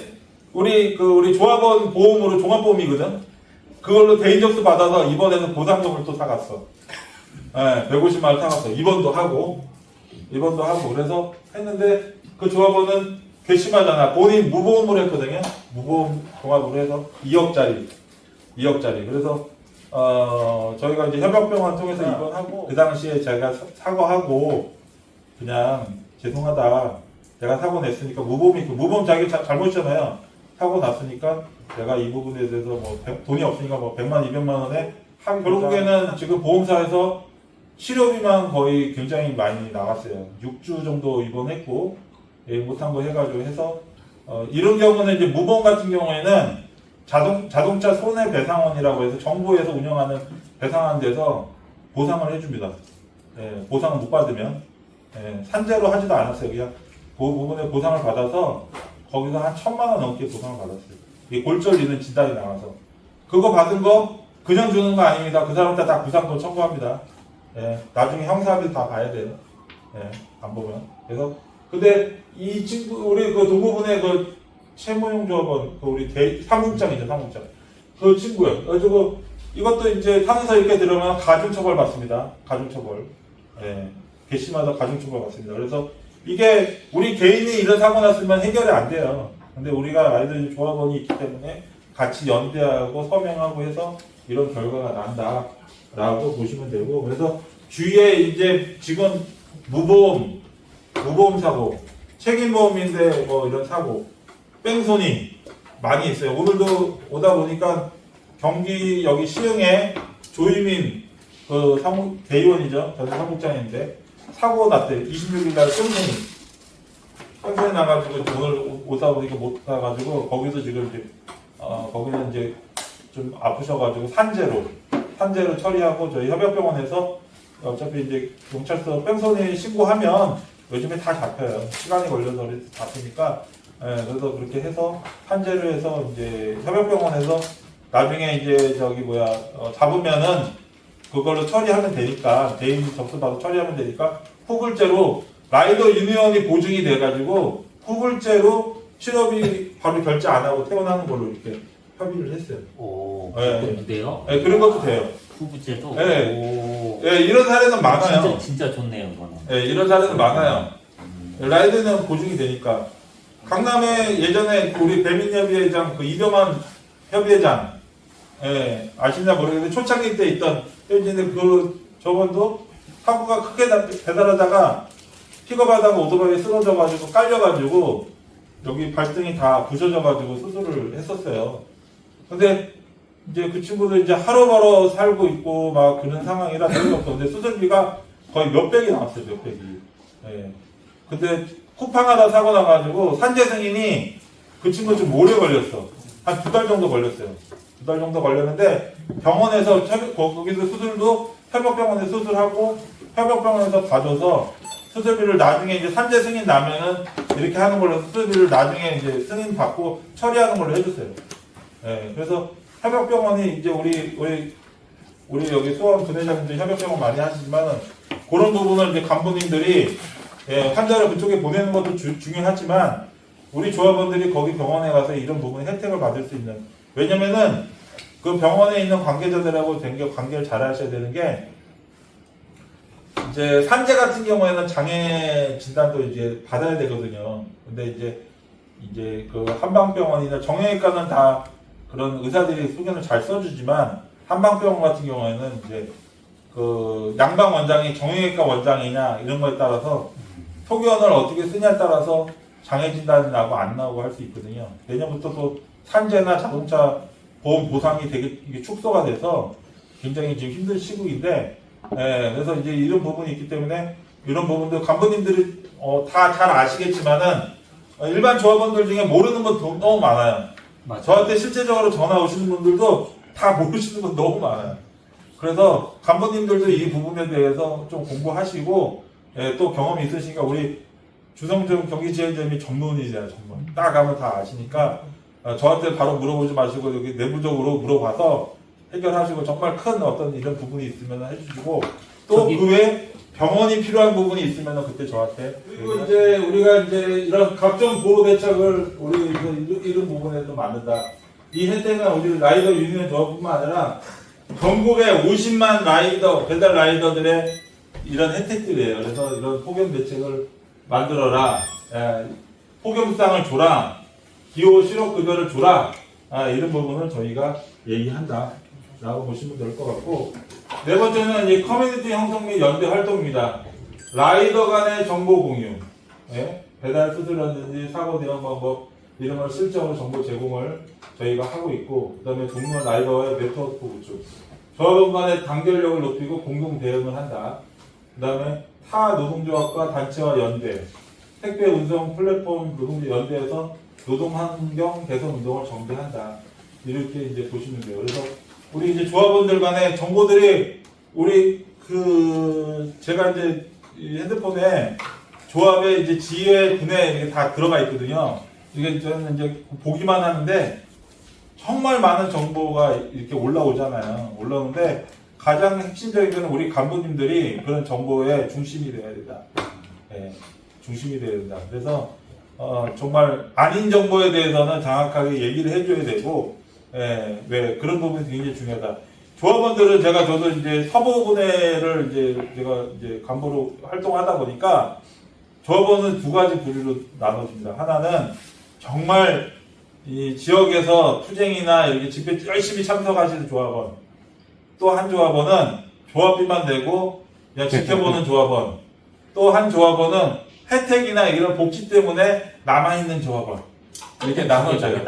[SPEAKER 1] 우리 조합원 보험으로 종합보험이거든. 그걸로 대인접수 받아서 입원해서 보상금을 또 사갔어. 예, 150만 원 사갔어. 입원도 하고 그래서 했는데 그 조합원은 괘씸하잖아. 본인 무보험으로 했거든요. 무보험 종합으로 해서 2억짜리. 그래서 저희가 이제 협약병원 통해서 입원하고 그 당시에 제가 사과하고 그냥 죄송하다. 내가 사고 냈으니까 무보험 자기 잘못이잖아요. 사고 났으니까 내가 이 부분에 대해서 뭐 돈이 없으니까 뭐 100만, 200만 원에 결국에는 지금 보험사에서 치료비만 거의 굉장히 많이 나갔어요. 6주 정도 입원했고 못한 거 해가지고 해서 이런 경우는 이제 무보험 같은 경우에는 자동차 손해배상원이라고 해서 정부에서 운영하는 배상하는 데서 보상을 해줍니다. 예, 보상을 못 받으면 산재로 하지도 않았어요. 그냥 그 부분에 보상을 받아서 거기서 한 1,000만 원 넘게 보상을 받았어요. 이게 골절 잃은 진단이 나와서 그거 받은 거 그냥 주는 거 아닙니다. 그 사람한테 다 구상돈 청구합니다. 예, 나중에 형사비 다 봐야 돼요. 예, 안 보면. 그래서 근데 이 친구 우리 그 동부분의 그 최모용 조합원 그 우리 사무국장이죠. 그 친구요. 그래가지고 이것도 이제 판사 이렇게 들으면 가중처벌 받습니다. 가중처벌. 예, 괘씸하다 가중처벌 받습니다. 그래서 이게 우리 개인이 이런 사고 났으면 해결이 안 돼요. 근데 우리가 아이들 조합원이 있기 때문에 같이 연대하고 서명하고 해서 이런 결과가 난다라고 보시면 되고 그래서 주위에 이제 지금 무보험 사고 책임보험인데 뭐 이런 사고 뺑소니 많이 있어요. 오늘도 오다 보니까 경기 여기 시흥에 조희민 그 대의원이죠. 전 사무국장인데 사고 났대. 26일 날 뺑소니 나가지고 오늘 오다 보니까 못 가가지고 거기서 지금 이제 거기는 이제 좀 아프셔가지고 산재로 처리하고 저희 협약병원에서 어차피 이제 경찰서 뺑소니 신고하면 요즘에 다 잡혀요. 시간이 걸려서 잡히니까 그래서 그렇게 해서 산재로 해서 이제 협약병원에서 나중에 이제 잡으면은 그걸로 처리하면 되니까 대인 접수받아 처리하면 되니까 후불제로 라이더 유니언이 보증이 돼가지고 후불제로 치료비 바로 결제 안 하고 퇴원하는 걸로 이렇게 협의를 했어요.
[SPEAKER 4] 오,
[SPEAKER 1] 네.
[SPEAKER 4] 그것도 돼요?
[SPEAKER 1] 네, 그런 것도 돼요.
[SPEAKER 4] 후부제도?
[SPEAKER 1] 네.
[SPEAKER 4] 오.
[SPEAKER 1] 네, 이런 사례는 많아요.
[SPEAKER 4] 진짜 좋네요, 이거는.
[SPEAKER 1] 네, 이런 사례는 많아요. 라이더는 보증이 되니까. 강남에 예전에 우리 배민협의회장 그 이병환 협의회장, 예, 아시냐 모르겠는데 초창기 때 있던 협의회인데 그 저번도 사고가 크게 배달하다가 픽업하다가 오토바이에 쓰러져가지고 깔려가지고 여기 발등이 다 부셔져가지고 수술을 했었어요. 근데 이제 그 친구도 이제 하루 벌어 살고 있고 막 그런 상황이라 별로 없어. 근데 수술비가 거의 몇백이 나왔어요, 몇백이. 예. 근데 쿠팡 하다 사고 나가지고 산재 승인이 그 친구 좀 오래 걸렸어. 한 2달 정도 걸렸어요. 2달 정도 걸렸는데 병원에서 거기서 수술도 협약병원에서 수술하고 협약병원에서 봐줘서 수술비를 나중에 이제 산재 승인 나면은 이렇게 하는 걸로 수술비를 나중에 이제 승인 받고 처리하는 걸로 해줬어요. 예, 그래서 협약병원이 이제 우리 여기 수원 부대장님들 협약병원 많이 하시지만은 그런 부분을 이제 간부님들이 환자를 그쪽에 보내는 것도 중요하지만 우리 조합원들이 거기 병원에 가서 이런 부분에 혜택을 받을 수 있는 왜냐면은 그 병원에 있는 관계자들하고 관계를 잘 하셔야 되는 게 이제 산재 같은 경우에는 장애 진단도 이제 받아야 되거든요. 근데 이제 그 한방병원이나 정형외과는 다 그런 의사들이 소견을 잘 써주지만 한방병원 같은 경우에는 이제 그 양방 원장이 정형외과 원장이냐 이런 거에 따라서 소견을 어떻게 쓰냐에 따라서 장애 진단이 나고 안 나오고 할 수 있거든요. 내년부터 또 산재나 자동차 보험 보상이 되게 이게 축소가 돼서 굉장히 지금 힘든 시국인데, 그래서 이제 이런 부분이 있기 때문에 이런 부분도 간부님들이 다 잘 아시겠지만은 일반 조합원들 중에 모르는 분 너무 많아요.
[SPEAKER 4] 맞아요.
[SPEAKER 1] 저한테 실제적으로 전화 오시는 분들도 다 모르시는 분 너무 많아요. 그래서 간부님들도 이 부분에 대해서 좀 공부하시고 예, 또 경험이 있으시니까 우리 주성준 경기지원점이 전문이잖아요. 전문. 딱 가면 다 아시니까 저한테 바로 물어보지 마시고 여기 내부적으로 물어봐서 해결하시고 정말 큰 어떤 이런 부분이 있으면 해주시고 또 그 외에 병원이 필요한 부분이 있으면 그때 저한테 그리고 이제 우리가 이제 이런 각종 보호 대책을 우리 이런 부분에도 만든다. 이 혜택은 우리 라이더 유니언 조합뿐만 아니라 전국의 50만 라이더 배달 라이더들의 이런 혜택들이에요. 그래서 이런 폭염 대책을 만들어라. 폭염상을 줘라. 기호 실업급여를 줘라. 이런 부분을 저희가 얘기한다. 라고 보시면 될 것 같고 네 번째는 이 커뮤니티 형성 및 연대 활동입니다. 라이더 간의 정보 공유, 배달 수수료라든지 사고 대응 방법 이런 걸 실적으로 정보 제공을 저희가 하고 있고 그 다음에 동료 라이더와의 네트워크 구축, 조합원 간의 단결력을 높이고 공동 대응을 한다. 그 다음에 타 노동조합과 단체와 연대, 택배 운송 플랫폼 노동조 연대에서 노동환경 개선 운동을 정비한다. 이렇게 이제 보시면 돼요. 그래서 우리 이제 조합원들 간의 정보들이 우리 제가 이제 이 핸드폰에 조합의 이제 지회 분해 이게 다 들어가 있거든요. 이게 저는 이제 보기만 하는데 정말 많은 정보가 이렇게 올라오잖아요. 올라오는데 가장 핵심적인 거는 우리 간부님들이 그런 정보의 중심이 되어야 된다. 네, 중심이 되어야 된다. 그래서 정말 아닌 정보에 대해서는 정확하게 얘기를 해줘야 되고, 왜 그런 부분이 굉장히 중요하다. 조합원들은 저도 이제 서부분해를 제가 이제 간부로 활동하다 보니까 조합원은 두 가지 부류로 나눠집니다. 하나는 정말 이 지역에서 투쟁이나 이렇게 집회 열심히 참석하시는 조합원. 또 한 조합원은 조합비만 내고 그냥 지켜보는 조합원. 또 한 조합원은 혜택이나 이런 복지 때문에 남아있는 조합원. 이렇게 나눠져요.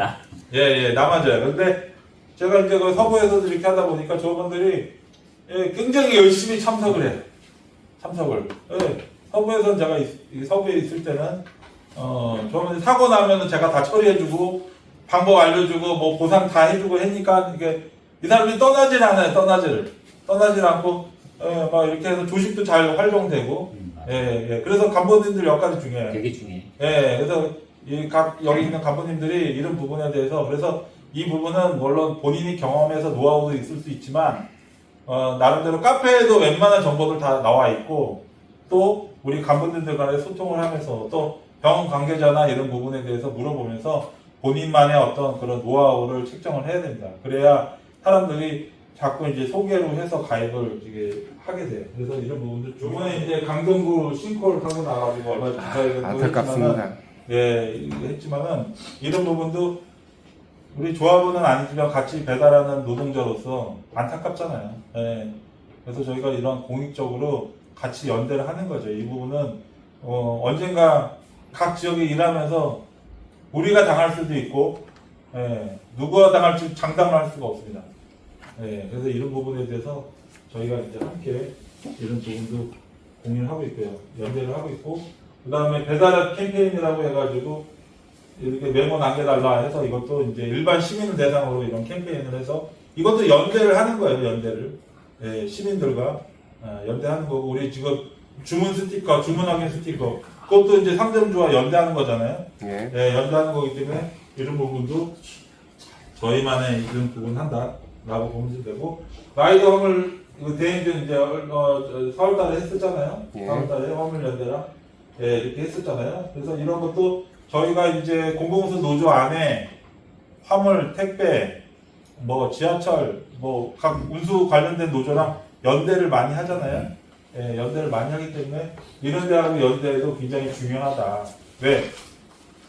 [SPEAKER 1] 예, 남아져요. 근데 제가 이제 그 서부에서도 이렇게 하다 보니까 조합원들이 굉장히 열심히 참석을 해요. 참석을. 서부에서는 제가 서부에 있을 때는, 조합원들이 사고 나면은 제가 다 처리해주고, 방법 알려주고, 뭐 보상 다 해주고 하니까, 이게, 이 사람들이 떠나질 않아요, 떠나질 않고, 막 이렇게 해서 조직도 잘 활용되고, 그래서 간부님들 역할이 중요해요.
[SPEAKER 4] 되게 중요해.
[SPEAKER 1] 그래서 여기 있는 간부님들이 이런 부분에 대해서, 그래서 이 부분은 물론 본인이 경험해서 노하우도 있을 수 있지만, 나름대로 카페에도 웬만한 정보들 다 나와 있고, 또 우리 간부님들 간에 소통을 하면서 또 병원 관계자나 이런 부분에 대해서 물어보면서 본인만의 어떤 그런 노하우를 책정을 해야 됩니다. 그래야 사람들이 자꾸 이제 소개로 해서 가입을 이게 하게 돼요. 그래서 이런 부분들 이번에 이제 강동구 신콜 하고 나가지고 얼마 전에
[SPEAKER 3] 안타깝습니다.
[SPEAKER 1] 했지만은 이런 부분도 우리 조합원은 아니지만 같이 배달하는 노동자로서 안타깝잖아요. 그래서 저희가 이런 공익적으로 같이 연대를 하는 거죠. 이 부분은 언젠가 각 지역에 일하면서 우리가 당할 수도 있고 누구가 당할지 장담을 할 수가 없습니다. 그래서 이런 부분에 대해서 저희가 이제 함께 이런 부분도 공유를 하고 있고요. 연대를 하고 있고 그 다음에 배달 캠페인이라고 해가지고 이렇게 메모 남겨달라 해서 이것도 이제 일반 시민을 대상으로 이런 캠페인을 해서 이것도 연대를 하는 거예요. 연대를 시민들과 연대하는 거고 우리 지금 주문 스티커, 주문 확인 스티커 그것도 이제 상점주와 연대하는 거잖아요. 연대하는 거기 때문에 이런 부분도 저희만의 이런 부분 한다라고 보면 되고 라이더 화물 대행전 이제 4월달에 했었잖아요. 4월달에 화물 연대랑 이렇게 했었잖아요. 그래서 이런 것도 저희가 이제 공공운수 노조 안에 화물, 택배, 뭐 지하철, 뭐 각 운수 관련된 노조랑 연대를 많이 하잖아요. 연대를 많이 하기 때문에 이런 데하고 연대도 굉장히 중요하다. 왜?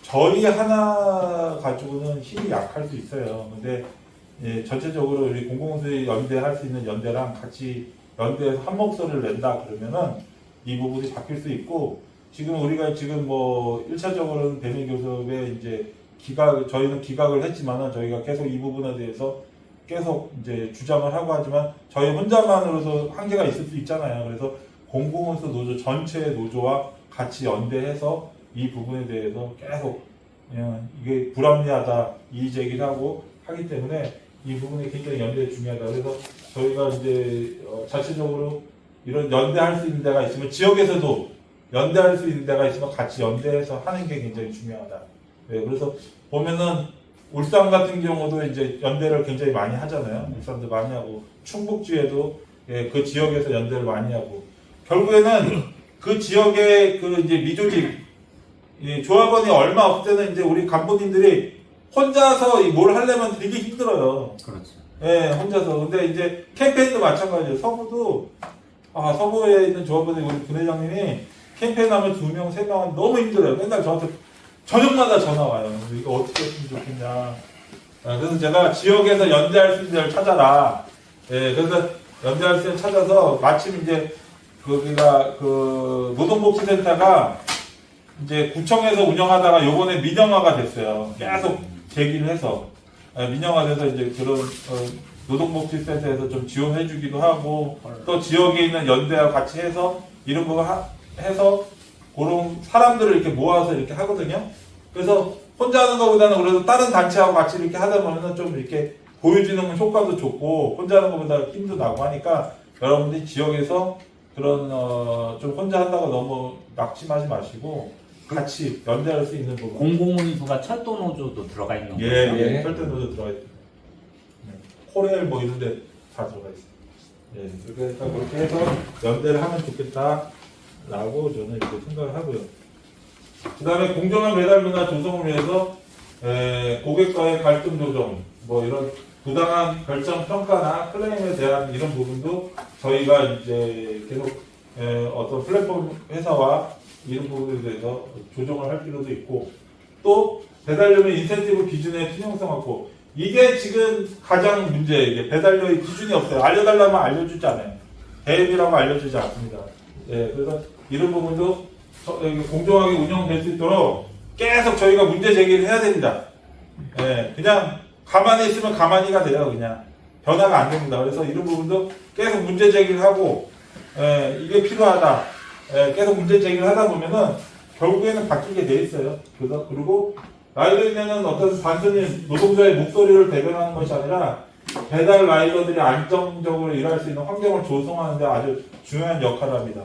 [SPEAKER 1] 저희 하나 가지고는 힘이 약할 수 있어요. 근데 전체적으로 우리 공공운수에 연대할 수 있는 연대랑 같이 연대해서 한 목소리를 낸다 그러면은 이 부분이 바뀔 수 있고 지금 우리가 지금 뭐 1차적으로는 대면교섭에 이제 저희는 기각을 했지만은 저희가 계속 이 부분에 대해서 계속 이제 주장을 하고 하지만 저희 혼자만으로서 한계가 있을 수 있잖아요. 그래서 공공운수 노조 전체 노조와 같이 연대해서 이 부분에 대해서 계속 이게 불합리하다 이의 제기를 하고 하기 때문에 이 부분이 굉장히 연대 중요하다. 그래서 저희가 이제 자체적으로 이런 연대할 수 있는 데가 있으면 지역에서도 연대할 수 있는 데가 있으면 같이 연대해서 하는 게 굉장히 중요하다. 그래서 보면은 울산 같은 경우도 이제 연대를 굉장히 많이 하잖아요. 울산도 많이 하고 충북지에도 그 지역에서 연대를 많이 하고 결국에는 그 지역의 그 이제 미조직 조합원이 얼마 없을 때는 이제 우리 간부님들이 혼자서 뭘 하려면 되게 힘들어요.
[SPEAKER 4] 그렇죠.
[SPEAKER 1] 혼자서. 근데 이제 캠페인도 마찬가지예요. 서부도 서부에 있는 조합원이 우리 부회장님이 캠페인 하면 2명, 3명 너무 힘들어요. 맨날 저한테 저녁마다 전화 와요. 이거 어떻게 했으면 좋겠냐. 그래서 제가 지역에서 연대할 수 있는 데를 찾아라. 그래서 연대할 수 있는 데를 찾아서 마침 이제 거기가 그 노동복지센터가 이제 구청에서 운영하다가 요번에 민영화가 됐어요. 계속 제기를 해서 민영화돼서 이제 그런 노동복지센터에서 좀 지원해주기도 하고 또 지역에 있는 연대와 같이 해서 이런 거 해서 그런 사람들을 이렇게 모아서 이렇게 하거든요. 그래서 혼자 하는 것보다는 그래도 다른 단체하고 같이 이렇게 하다 보면은 좀 이렇게 보여주는 효과도 좋고 혼자 하는 것보다 힘도 나고 하니까 여러분들이 지역에서 그런 좀 혼자 한다고 너무 낙심하지 마시고 같이 연대할 수 있는 부분.
[SPEAKER 4] 공공운수가 철도노조도 들어가 있는 거예요.
[SPEAKER 3] 예.
[SPEAKER 1] 철도노조 들어가 있어요. 코레일 뭐 이런데 다 들어가 있어요. 그러니까 그렇게 해서 연대를 하면 좋겠다라고 저는 이렇게 생각을 하고요. 그 다음에 공정한 배달 문화 조성을 위해서 고객과의 갈등 조정, 뭐 이런 부당한 결정 평가나 클레임에 대한 이런 부분도 저희가 이제 계속 어떤 플랫폼 회사와 이런 부분에 대해서 조정을 할 필요도 있고 또 배달료의 인센티브 기준의 투명성 확보 이게 지금 가장 문제 이게 배달료의 기준이 없어요. 알려달라면 알려주지 않아요. 대입이라고 알려주지 않습니다. 그래서 이런 부분도 공정하게 운영될 수 있도록 계속 저희가 문제 제기를 해야 됩니다. 그냥 가만히 있으면 가만히가 돼요. 그냥 변화가 안 됩니다. 그래서 이런 부분도 계속 문제 제기를 하고 이게 필요하다. 계속 문제 제기를 하다 보면은 결국에는 바뀌게 돼 있어요. 그리고 라이더인에는 어떤 단순히 노동자의 목소리를 대변하는 것이 아니라 배달 라이더들이 안정적으로 일할 수 있는 환경을 조성하는 데 아주 중요한 역할을 합니다.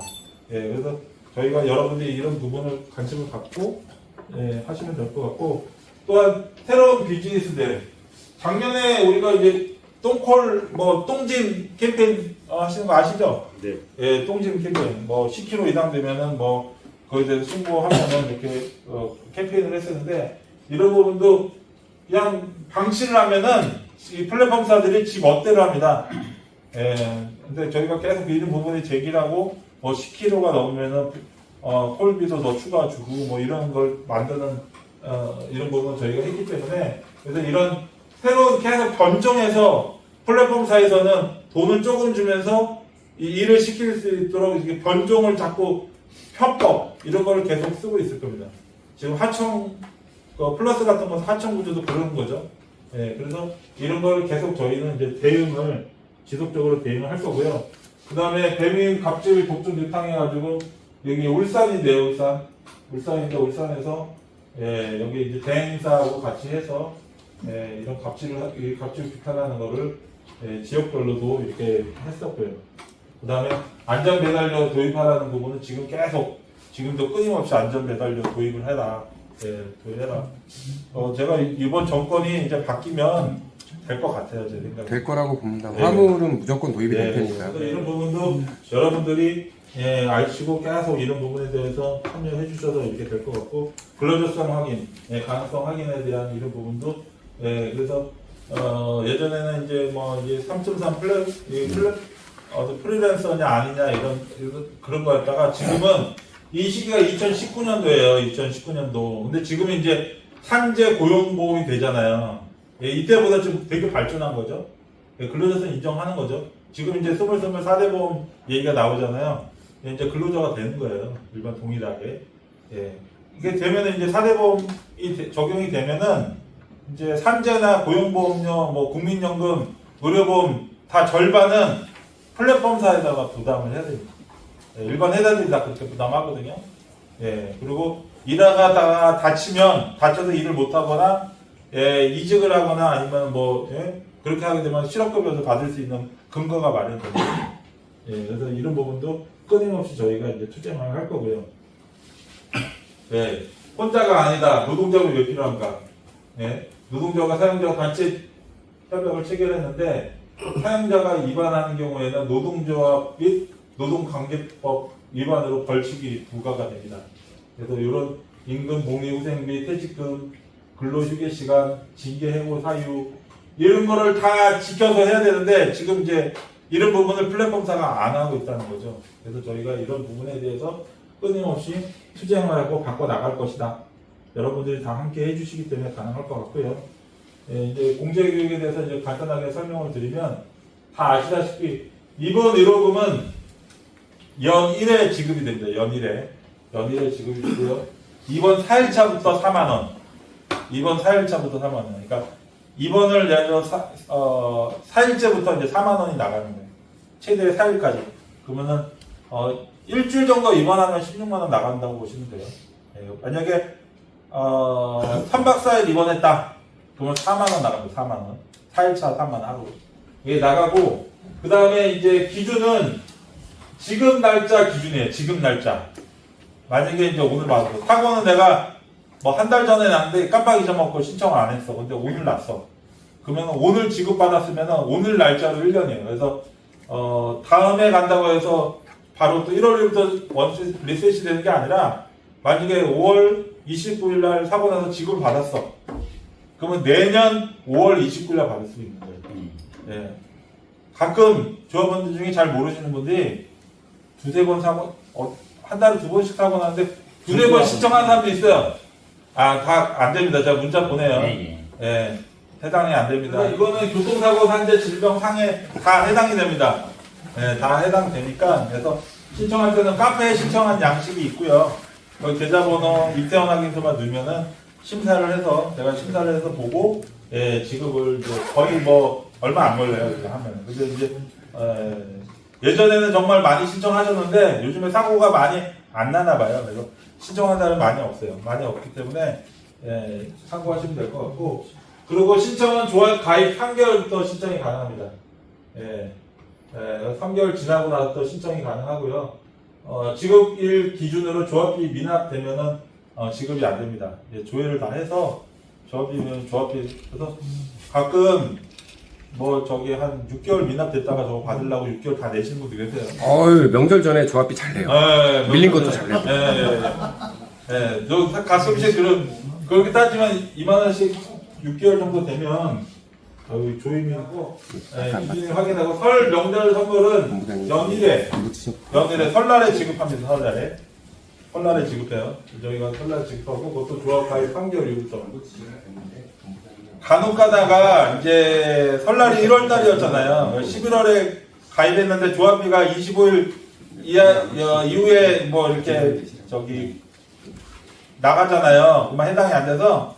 [SPEAKER 1] 그래서 저희가 여러분들이 이런 부분을 관심을 갖고 하시면 될 것 같고 또한 새로운 비즈니스들 작년에 우리가 이제 똥콜 똥짐 캠페인 하시는 거 아시죠?
[SPEAKER 4] 네.
[SPEAKER 1] 똥짐 캠페인 10kg 이상 되면은 거기에 대해서 신고하면은 이렇게 캠페인을 했었는데 이런 부분도 그냥 방치를 하면은 이 플랫폼사들이 지 멋대로 합니다. 근데 저희가 계속 이런 부분이 제기를 하고 10kg가 넘으면은 콜비도 더 추가 주고 이런 걸 만드는 이런 부분은 저희가 했기 때문에 그래서 이런 새로운 계속 변종해서 플랫폼사에서는 돈을 조금 주면서 이 일을 시킬 수 있도록 이렇게 변종을 자꾸 편법 이런 거를 계속 쓰고 있을 겁니다. 지금 하청 플러스 같은 건 하청 구조도 그런 거죠. 그래서 이런 걸 계속 저희는 이제 대응을 지속적으로 대응을 할 거고요. 그 다음에 배민 갑질 독점 유탕해가지고 여기 울산인데요, 울산인데 울산에서 여기 이제 대행사하고 같이 해서 이런 갑질 규탄하는 거를 지역별로도 이렇게 했었고요. 그 다음에 안전배달료 도입하라는 부분은 지금도 끊임없이 안전배달료 도입을 해라. 도입해라. 제가 이번 정권이 이제 바뀌면 될 것 같아요, 제 생각에.
[SPEAKER 3] 될 거라고 봅니다. 화물은 무조건 도입이 될 테니까.
[SPEAKER 1] 그래서 이런 부분도 여러분들이 아시고 계속 이런 부분에 대해서 참여해 주셔서 이렇게 될 것 같고 근로자성 확인, 가능성 확인에 대한 이런 부분도 그래서 예전에는 이제 3.3 프리랜서냐 아니냐 이런 그런 거였다가 지금은 이 시기가 2019년도예요. 2019년도. 근데 지금 이제 산재 고용보험이 되잖아요. 이때보다 좀 되게 발전한 거죠. 근로자성 인정하는 거죠. 지금 이제 스물스물 4대 보험 얘기가 나오잖아요. 이제 근로자가 되는 거예요. 일반 동일하게. 이게 되면은 이제 4대 보험이 적용이 되면은 이제 산재나 고용보험료, 국민연금, 의료보험 다 절반은 플랫폼사에다가 부담을 해야 됩니다. 일반 회사들이 다 그렇게 부담하거든요. 그리고 일하다가 다쳐서 일을 못하거나 이직을 하거나 아니면 그렇게 하게 되면 실업급여도 받을 수 있는 근거가 마련됩니다. 그래서 이런 부분도 끊임없이 저희가 이제 투쟁을 할 거고요. 혼자가 아니다. 노동자가 왜 필요한가? 노동자가 사용자와 단체 협약을 체결했는데 사용자가 위반하는 경우에는 노동조합 및 노동관계법 위반으로 벌칙이 부과가 됩니다. 그래서 이런 임금, 복리후생비, 퇴직금, 근로휴게시간, 징계, 해고, 사유 이런 거를 다 지켜서 해야 되는데 지금 이제 이런 부분을 플랫폼사가 안 하고 있다는 거죠. 그래서 저희가 이런 부분에 대해서 끊임없이 투쟁을 하고 바꿔 나갈 것이다. 여러분들이 다 함께 해주시기 때문에 가능할 것 같고요. 이제 공제교육에 대해서 이제 간단하게 설명을 드리면 다 아시다시피 이번 1호금은 연 1회 지급이 됩니다. 연 1회 지급이 되고요. 이번 4일차부터 4만 원. 이번 4일차부터 4만 원. 그러니까 이번을 예를 들어 4일째부터 이제 4만 원이 나가는 거예요. 최대 4일까지. 그러면은 일주일 정도 입원하면 16만 원 나간다고 보시면 돼요. 만약에 3박 4일 입원했다. 그러면 4만 원 나갑니다. 4만 원. 4일차 3만 원 하루. 이게 나가고 그 다음에 이제 기준은 지급 날짜 기준이에요. 지급 날짜. 만약에 이제 오늘 받았어. 사고는 내가 뭐 한 달 전에 났는데 깜빡 잊어먹고 신청을 안 했어. 근데 오늘 났어. 그러면 오늘 지급받았으면 오늘 날짜로 1년이에요. 그래서 다음에 간다고 해서 바로 또 1월 1일부터 원수 리셋이 되는 게 아니라 만약에 5월 29일 날 사고 나서 지급을 받았어. 그러면 내년 5월 29일 날 받을 수 있는 거예요. 가끔 조합원들 중에 잘 모르시는 분들이 두세 번 사고 한 달에 2번씩 사고 나는데 두세 번 신청한 사람도 있어요. 다 안 됩니다. 제가 문자 보내요. 해당이 안 됩니다. 이거는 교통사고, 산재, 질병, 상해 다 해당이 됩니다. 다 해당되니까 그래서 신청할 때는 카페에 신청한 양식이 있고요. 거기 계좌번호, 입대원 확인서만 넣으면은 심사를 해서 제가 심사를 해서 보고 지급을 이제 거의 뭐 얼마 안 걸려요. 이렇게 하면. 근데 이제 예전에는 정말 많이 신청하셨는데 요즘에 사고가 많이 안 나나 봐요. 그래서 신청한 사람이 많이 없어요. 많이 없기 때문에 참고하시면 될 것 같고, 그리고 신청은 조합 가입 3개월부터 신청이 가능합니다. 3개월 지나고 나서 또 신청이 가능하고요. 지급일 기준으로 조합비 미납되면은 지급이 안 됩니다. 조회를 다 해서 조합비는 조합비. 그래서 가끔 한 6개월 미납됐다가 저거 받으려고 6개월 다 내신 분도 계세요.
[SPEAKER 3] 명절 전에 조합비 잘 내요. 밀린 것도 잘 내요.
[SPEAKER 1] 저 가끔씩 그렇게 따지면 2만 원씩 6개월 정도 되면 저희 조임이고 기준이 확인하고 설 명절 선물은 연일에 설날에 지급합니다. 설날에 지급해요. 저희가 설날에 지급하고 그것도 조합 가입 3개월 이후부터. 간혹 가다가 이제 설날이 1월 달이었잖아요. 11월에 가입했는데 조합비가 25일 이후에 뭐 이렇게 나가잖아요. 그만 해당이 안 돼서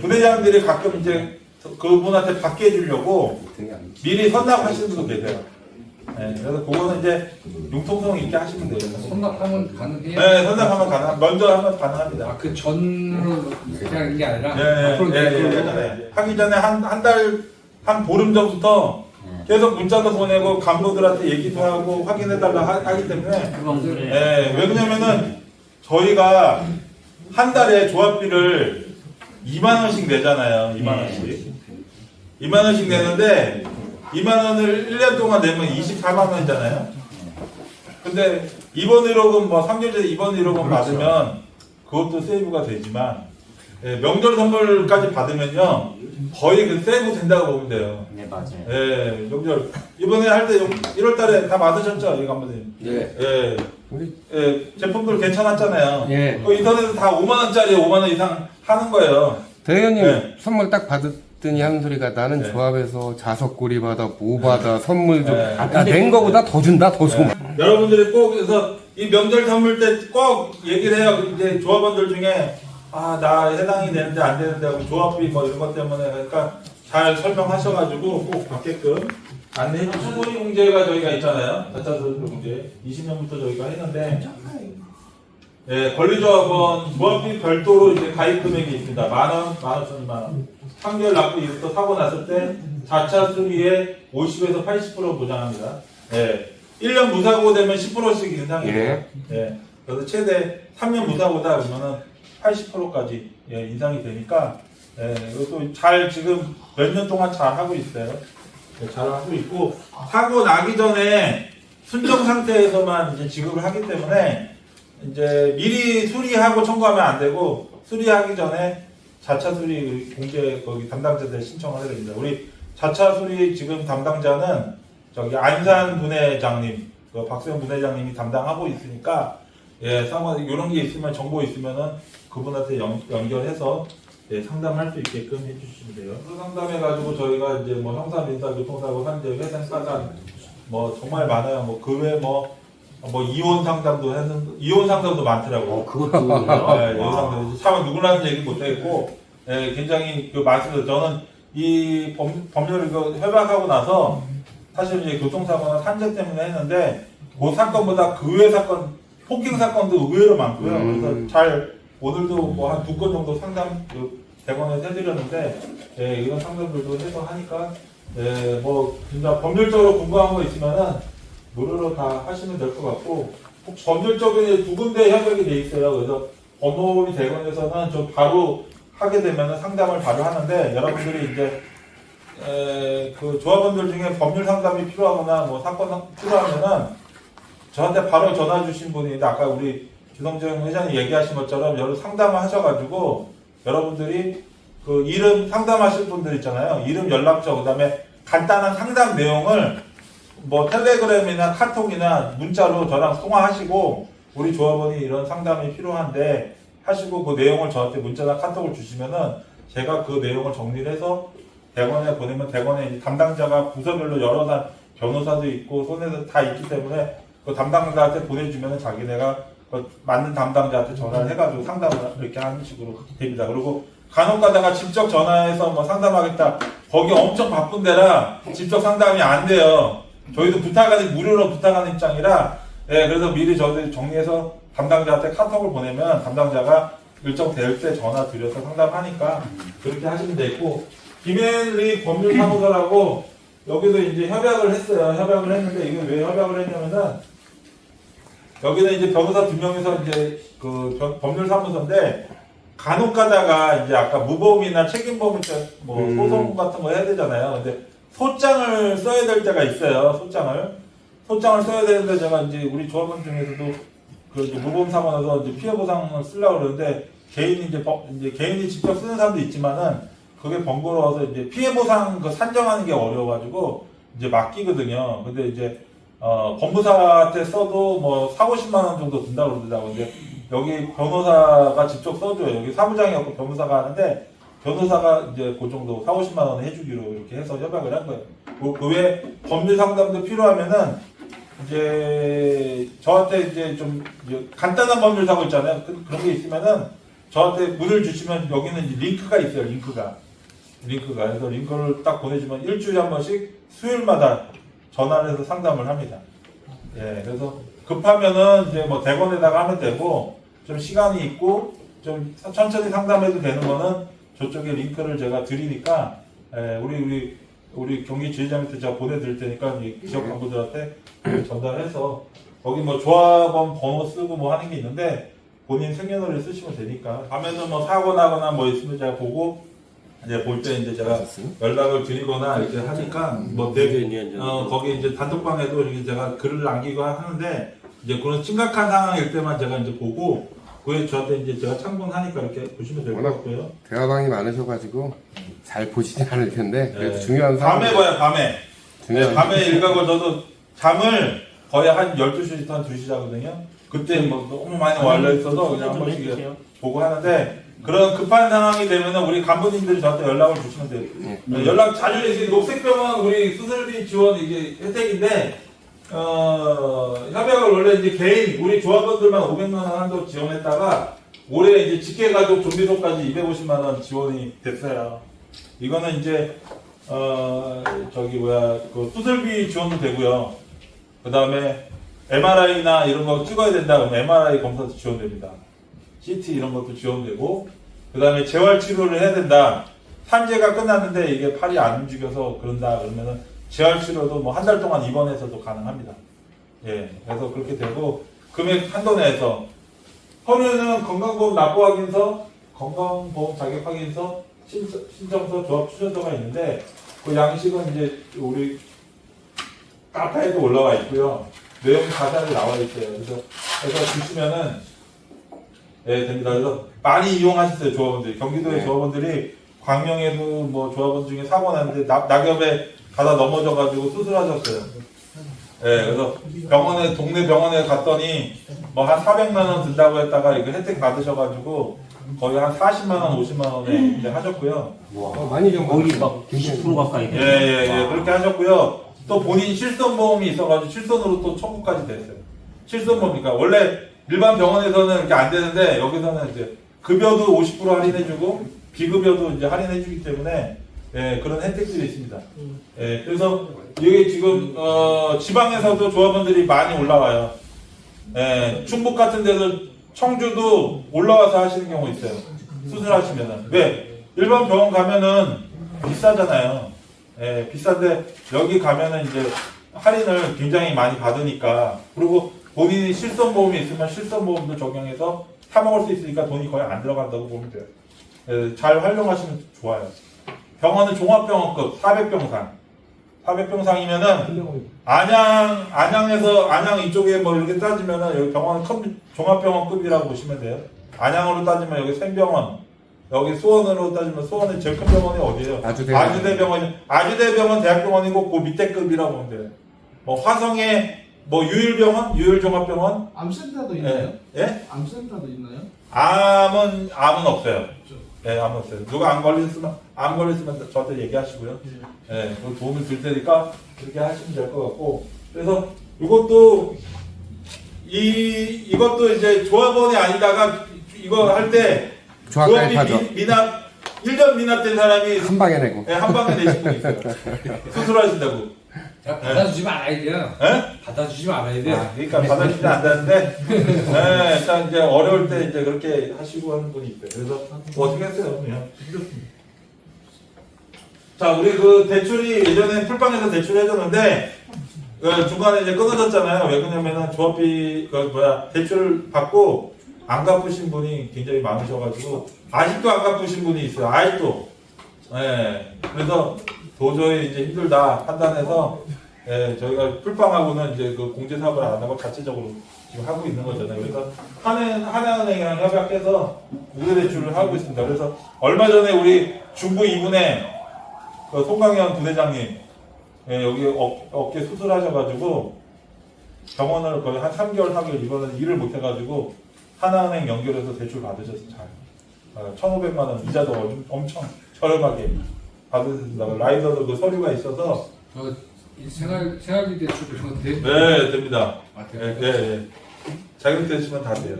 [SPEAKER 1] 부대장들이 가끔 이제 그분한테 받게 해주려고 미리 선납하시는 분도 계세요. 그래서 그거는 이제 융통성 있게 하시면 돼요.
[SPEAKER 5] 선납하면 가능해요?
[SPEAKER 1] 네, 선납하면 가능. 먼저 하면 가능합니다.
[SPEAKER 5] 그 전으로 그냥 이게 아니라
[SPEAKER 1] 하기 전에 한 보름 전부터 계속 문자도 보내고 간부들한테 얘기도 하고 확인해달라 하기 때문에. 왜 그러냐면은 저희가 한 달에 조합비를 2만 원씩 내잖아요. 2만 원씩. 2만 원씩 내는데 2만 원을 1년 동안 내면 24만 원이잖아요. 근데 이번 1호금 3개월 전에 이번 1호금 받으면 그것도 세이브가 되지만 명절 선물까지 받으면요 거의 그 세이브 된다고 보면 돼요.
[SPEAKER 4] 네, 맞아요.
[SPEAKER 1] 명절 이번에 할 때 1월 달에 다 받으셨죠, 이 간부님? 제품들 괜찮았잖아요. 인터넷에 다 5만 원짜리 5만 원 이상 하는 거예요.
[SPEAKER 3] 대회원님 선물 딱 받았더니 하는 소리가 나는 조합에서 자석고리 받아 뭐 받아 선물 좀 낸 거보다 더 준다 더 줘.
[SPEAKER 1] 여러분들이 꼭 그래서 이 명절 선물 때 꼭 얘기를 해요. 이제 조합원들 중에 나 해당이 되는데 안 되는데 하고 조합비 뭐 이런 것 때문에 그러니까 잘 설명하셔가지고 꼭 받게끔 안내해 주시고 수고리 공제가 저희가 있잖아요. 자차소득 공제 20년부터 저희가 했는데 예, 권리조합원 조합비 별도로 이제 가입 금액이 있습니다. 10,000원, 15,000원, 2만원. 판결 났고 이부터 사고 났을 때 자차 수리에 50에서 80% 보장합니다. 예. 1년 무사고 되면 10%씩 인상이에요.
[SPEAKER 3] 예.
[SPEAKER 1] 예. 그래서 최대 3년 무사고다 그러면은 80%까지 예, 인상이 되니까 예, 이것도 잘 지금 몇 년 동안 잘 하고 있어요. 예, 잘 하고 있고 사고 나기 전에 순정 상태에서만 이제 지급을 하기 때문에 이제 미리 수리하고 청구하면 안 되고 수리하기 전에 자차 수리 공제 거기 담당자들 신청을 해야 됩니다. 우리 자차 수리 지금 담당자는 저기 안산 분회장님, 그 박수영 분회장님이 담당하고 있으니까 예, 상관 이런 게 있으면 정보 있으면은 그분한테 연결해서 예, 상담할 수 있게끔 해주시면 돼요. 그 상담해가지고 저희가 이제 뭐 형사, 민사, 교통사고, 산재, 회생, 사단 뭐 정말 많아요. 뭐 그 외 뭐 이혼 상담도 했는 이혼 상담도 많더라고요.
[SPEAKER 4] 그것도
[SPEAKER 1] 네, 이혼 상담 차마 누구라는 얘기 못하겠고 예, 굉장히 그 말씀드려 저는 이 법률을 그 협약하고 나서 사실 이제 교통사고나 산재 때문에 했는데 그 사건보다 그 외 사건 폭행 사건도 의외로 많고요. 그래서 잘 오늘도 뭐 한 2건 정도 상담 대본에서 해드렸는데 예, 이런 상담들도 해서 하니까 예, 뭐 진짜 법률적으로 궁금한 거 있으면은 무료로 다 하시면 될 것 같고 혹시 법률적인 2군데 협약이 돼 있어요. 그래서 법무법이 대검에서는 좀 바로 하게 되면은 상담을 바로 하는데 여러분들이 이제 그 조합원들 중에 법률 상담이 필요하거나 뭐 사건 필요하면은 저한테 바로 전화 주신 분이 있는데 아까 우리 주성정 회장님 얘기하신 것처럼 여러 상담을 하셔가지고 여러분들이 그 이름 상담하실 분들 있잖아요. 이름 연락처 그다음에 간단한 상담 내용을 뭐 텔레그램이나 카톡이나 문자로 저랑 통화하시고 우리 조합원이 이런 상담이 필요한데 하시고 그 내용을 저한테 문자나 카톡을 주시면은 제가 그 내용을 정리를 해서 대검에 보내면 대검에 이제 담당자가 부서별로 여러 단 변호사도 있고 손에서 다 있기 때문에 그 담당자한테 보내주면은 자기네가 그 맞는 담당자한테 전화를 해가지고 상담을 이렇게 하는 식으로 됩니다. 그리고 간혹 가다가 직접 전화해서 뭐 상담하겠다. 거기 엄청 바쁜 데라 직접 상담이 안 돼요. 저희도 부탁하는, 무료로 부탁하는 입장이라, 예, 그래서 미리 저희들 정리해서 담당자한테 카톡을 보내면 담당자가 일정 될 때 전화 드려서 상담하니까 그렇게 하시면 되고, 김앤리 법률사무소라고 여기도 이제 협약을 했어요. 협약을 했는데, 이게 왜 협약을 했냐면은, 여기는 이제 변호사 2명이서 이제 그 법률사무소인데, 간혹 가다가 이제 아까 무보험이나 책임보험 뭐 소송 같은 거 해야 되잖아요. 근데 소장을 써야 될 때가 있어요. 소장을 써야 되는데 제가 이제 우리 조합원 중에서도 그 이제 무보험 사고 나서 이제 피해 보상을 쓰려고 그러는데 개인이 이제 개인이 직접 쓰는 사람도 있지만은 그게 번거로워서 이제 피해 보상 그 산정하는 게 어려워가지고 이제 맡기거든요. 근데 이제 법무사한테 써도 뭐 4,50만 원 정도 든다고 그러더라고요. 근데 여기 변호사가 직접 써줘요. 여기 사무장이 없고 변호사가 하는데 변호사가 이제 그 정도 4,50만 원 해주기로 이렇게 해서 협약을 한 거예요. 그 외에 법률 상담도 필요하면은 이제 저한테 이제 좀 간단한 법률 사고 있잖아요. 그런 게 있으면은 저한테 문을 주시면 여기는 이제 링크가 있어요. 링크가 그래서 링크를 딱 보내주면 일주일에 한 번씩 수요일마다 전화를 해서 상담을 합니다. 예, 그래서 급하면은 이제 뭐 대본에다가 하면 되고 좀 시간이 있고 좀 천천히 상담해도 되는 거는 저쪽에 링크를 제가 드리니까 예, 우리 경기 지회장한테 제가 보내드릴 테니까 이 지역 간부들한테 전달해서 거기 뭐 조합원 번호 쓰고 뭐 하는 게 있는데 본인 생년월일 쓰시면 되니까 밤에는 뭐 사고 나거나 뭐 있으면 제가 보고 이제 볼 때 이제 제가 연락을 드리거나 이렇게 하니까 뭐 거기 이제 단톡방에도 이렇게 제가 글을 남기고 하는데 이제 그런 심각한 상황일 때만 제가 이제 보고 그에 저한테 이제 제가 참고하니까 이렇게 보시면 될 것 같고요.
[SPEAKER 3] 대화방이 많으셔가지고 잘 보시지 않을 텐데 그래도
[SPEAKER 1] 네.
[SPEAKER 3] 중요한 상황.
[SPEAKER 1] 밤에 봐요. 밤에.
[SPEAKER 3] 중요한
[SPEAKER 1] 밤에 일가고 저도 잠을 거의 한 12시부터 한 2시 자거든요. 그때 뭐 너무 많이 wal려 있어서 그냥 한 번씩 보고 하는데 그런 급한 상황이 되면 우리 간부님들이 저한테 연락을 주시면 돼요. 연락 자주 해주세요. 녹색병원 우리 수술비 지원 이게 혜택인데 협약을 원래 이제 개인 우리 조합원들만 500만 원 한도 지원했다가 올해 이제 직계가족 좀비소까지 250만 원 지원이 됐어요. 이거는 이제 그 수술비 지원도 되고요. 그 다음에 MRI나 이런 거 찍어야 된다 그러면 MRI 검사도 지원됩니다. CT 이런 것도 지원되고, 그 다음에 재활 치료를 해야 된다. 산재가 끝났는데 이게 팔이 안 움직여서 그런다 그러면은 재활 치료도 뭐 한 달 동안 입원해서도 가능합니다. 예, 그래서 그렇게 되고 금액 한도 내에서 서류는 건강보험 납부 확인서, 건강보험 자격 확인서, 신청서, 조합 추천서가 있는데 그 양식은 이제 우리 카페에도 올라와 있고요. 내용 자세하게 나와 있어요. 그래서 주시면은 예, 됩니다. 그래서 많이 이용하셨어요, 조합원들이. 경기도의
[SPEAKER 3] 네.
[SPEAKER 1] 조합원들이 광명에도 뭐 조합원 중에 사고 났는데 낙엽에 가다 넘어져가지고 수술하셨어요. 예, 그래서 병원에, 동네 병원에 갔더니 뭐 한 400만 원 든다고 했다가 이거 혜택 받으셔가지고 거의 한 40만 원, 50만 원에 이제 하셨고요.
[SPEAKER 3] 많이 좀
[SPEAKER 4] 거의 막 90% 가까이
[SPEAKER 1] 예,
[SPEAKER 4] 돼요.
[SPEAKER 1] 예, 그렇게 하셨고요. 또 본인 실손보험이 있어가지고 실손으로 또 청구까지 됐어요. 실손보험이니까 원래 일반 병원에서는 이렇게 안 되는데 여기서는 이제 급여도 50% 할인해주고 비급여도 이제 할인해주기 때문에 예, 그런 혜택들이 있습니다. 예, 그래서 이게 지금 지방에서도 조합원들이 많이 올라와요. 예, 충북 같은 데서 청주도 올라와서 하시는 경우 있어요. 수술하시면은. 왜? 일반 병원 가면은 비싸잖아요. 예, 비싼데 여기 가면은 이제 할인을 굉장히 많이 받으니까, 그리고 본인이 실손보험이 있으면 실손보험도 적용해서 사먹을 수 있으니까 돈이 거의 안 들어간다고 보면 돼요. 예, 잘 활용하시면 좋아요. 병원은 종합병원급 400병상. 400병상이면은 안양에서 안양 이쪽에 뭐 이렇게 따지면은 여기 병원은 종합병원급이라고 보시면 돼요. 안양으로 따지면 여기 생병원, 여기 수원으로 따지면 수원의 제일 큰 병원이 어디예요? 아주대병원. 아주대병원 대학병원이고 그 밑에 급이라고 보면 돼요. 뭐 화성의 뭐 유일병원, 유일종합병원.
[SPEAKER 2] 암센터도 있나요?
[SPEAKER 1] 예?
[SPEAKER 2] 암센터도 있나요?
[SPEAKER 1] 암은 없어요. 예, 암 없어요. 누가 암 걸렸으면 저한테 얘기하시고요. 예, 그 도움을 줄 테니까 그렇게 하시면 될 것 같고. 그래서 이것도 이것도 이제 조합원이 아니다가 이거 할 때
[SPEAKER 3] 조합 가입하죠.
[SPEAKER 1] 미납 1년 미납된 사람이
[SPEAKER 3] 한 방에 내고.
[SPEAKER 1] 예, 한 방에 내신 분이 있어요. 수술하신다고.
[SPEAKER 5] 자, 받아주시면 알아야 돼요.
[SPEAKER 1] 예?
[SPEAKER 5] 받아주시면 알아야 돼요.
[SPEAKER 1] 그러니까 받아주지는 않는데, 네, 일단 이제 어려울 때 이제 그렇게 하시고 하는 분이 있어요. 그래서 뭐 어떻게 했어요? 그냥 힘들었습니다. 자, 우리 그 대출이 예전에 풀빵에서 대출해줬는데, 중간에 이제 끊어졌잖아요. 왜 그러냐면은 조합비, 대출을 받고 안 갚으신 분이 굉장히 많으셔가지고, 아직도 안 갚으신 분이 있어요. 아직도. 예. 그래서 도저히 이제 힘들다 판단해서, 예, 저희가 풀빵하고는 이제 그 공제 사업을 안 하고 자체적으로 지금 하고 있는 거잖아요. 그래서 하나은행이랑 협약해서 무대 대출을 하고 있습니다. 그래서 얼마 전에 우리 중부 2분에 그 송강현 부대장님, 예, 여기 어깨 수술하셔가지고 병원을 거의 한 3개월, 4개월 이번에 일을 못 해가지고 하나은행 연결해서 대출 받으셔서 잘 1,500만 원 이자도 엄청 저렴하게 받으셨습니다. 라이더도 그 서류가 있어서
[SPEAKER 5] 생활비 대출 그런 건데.
[SPEAKER 1] 네, 됩니다.
[SPEAKER 5] 아,
[SPEAKER 1] 네, 네. 자격되시면 다 돼요.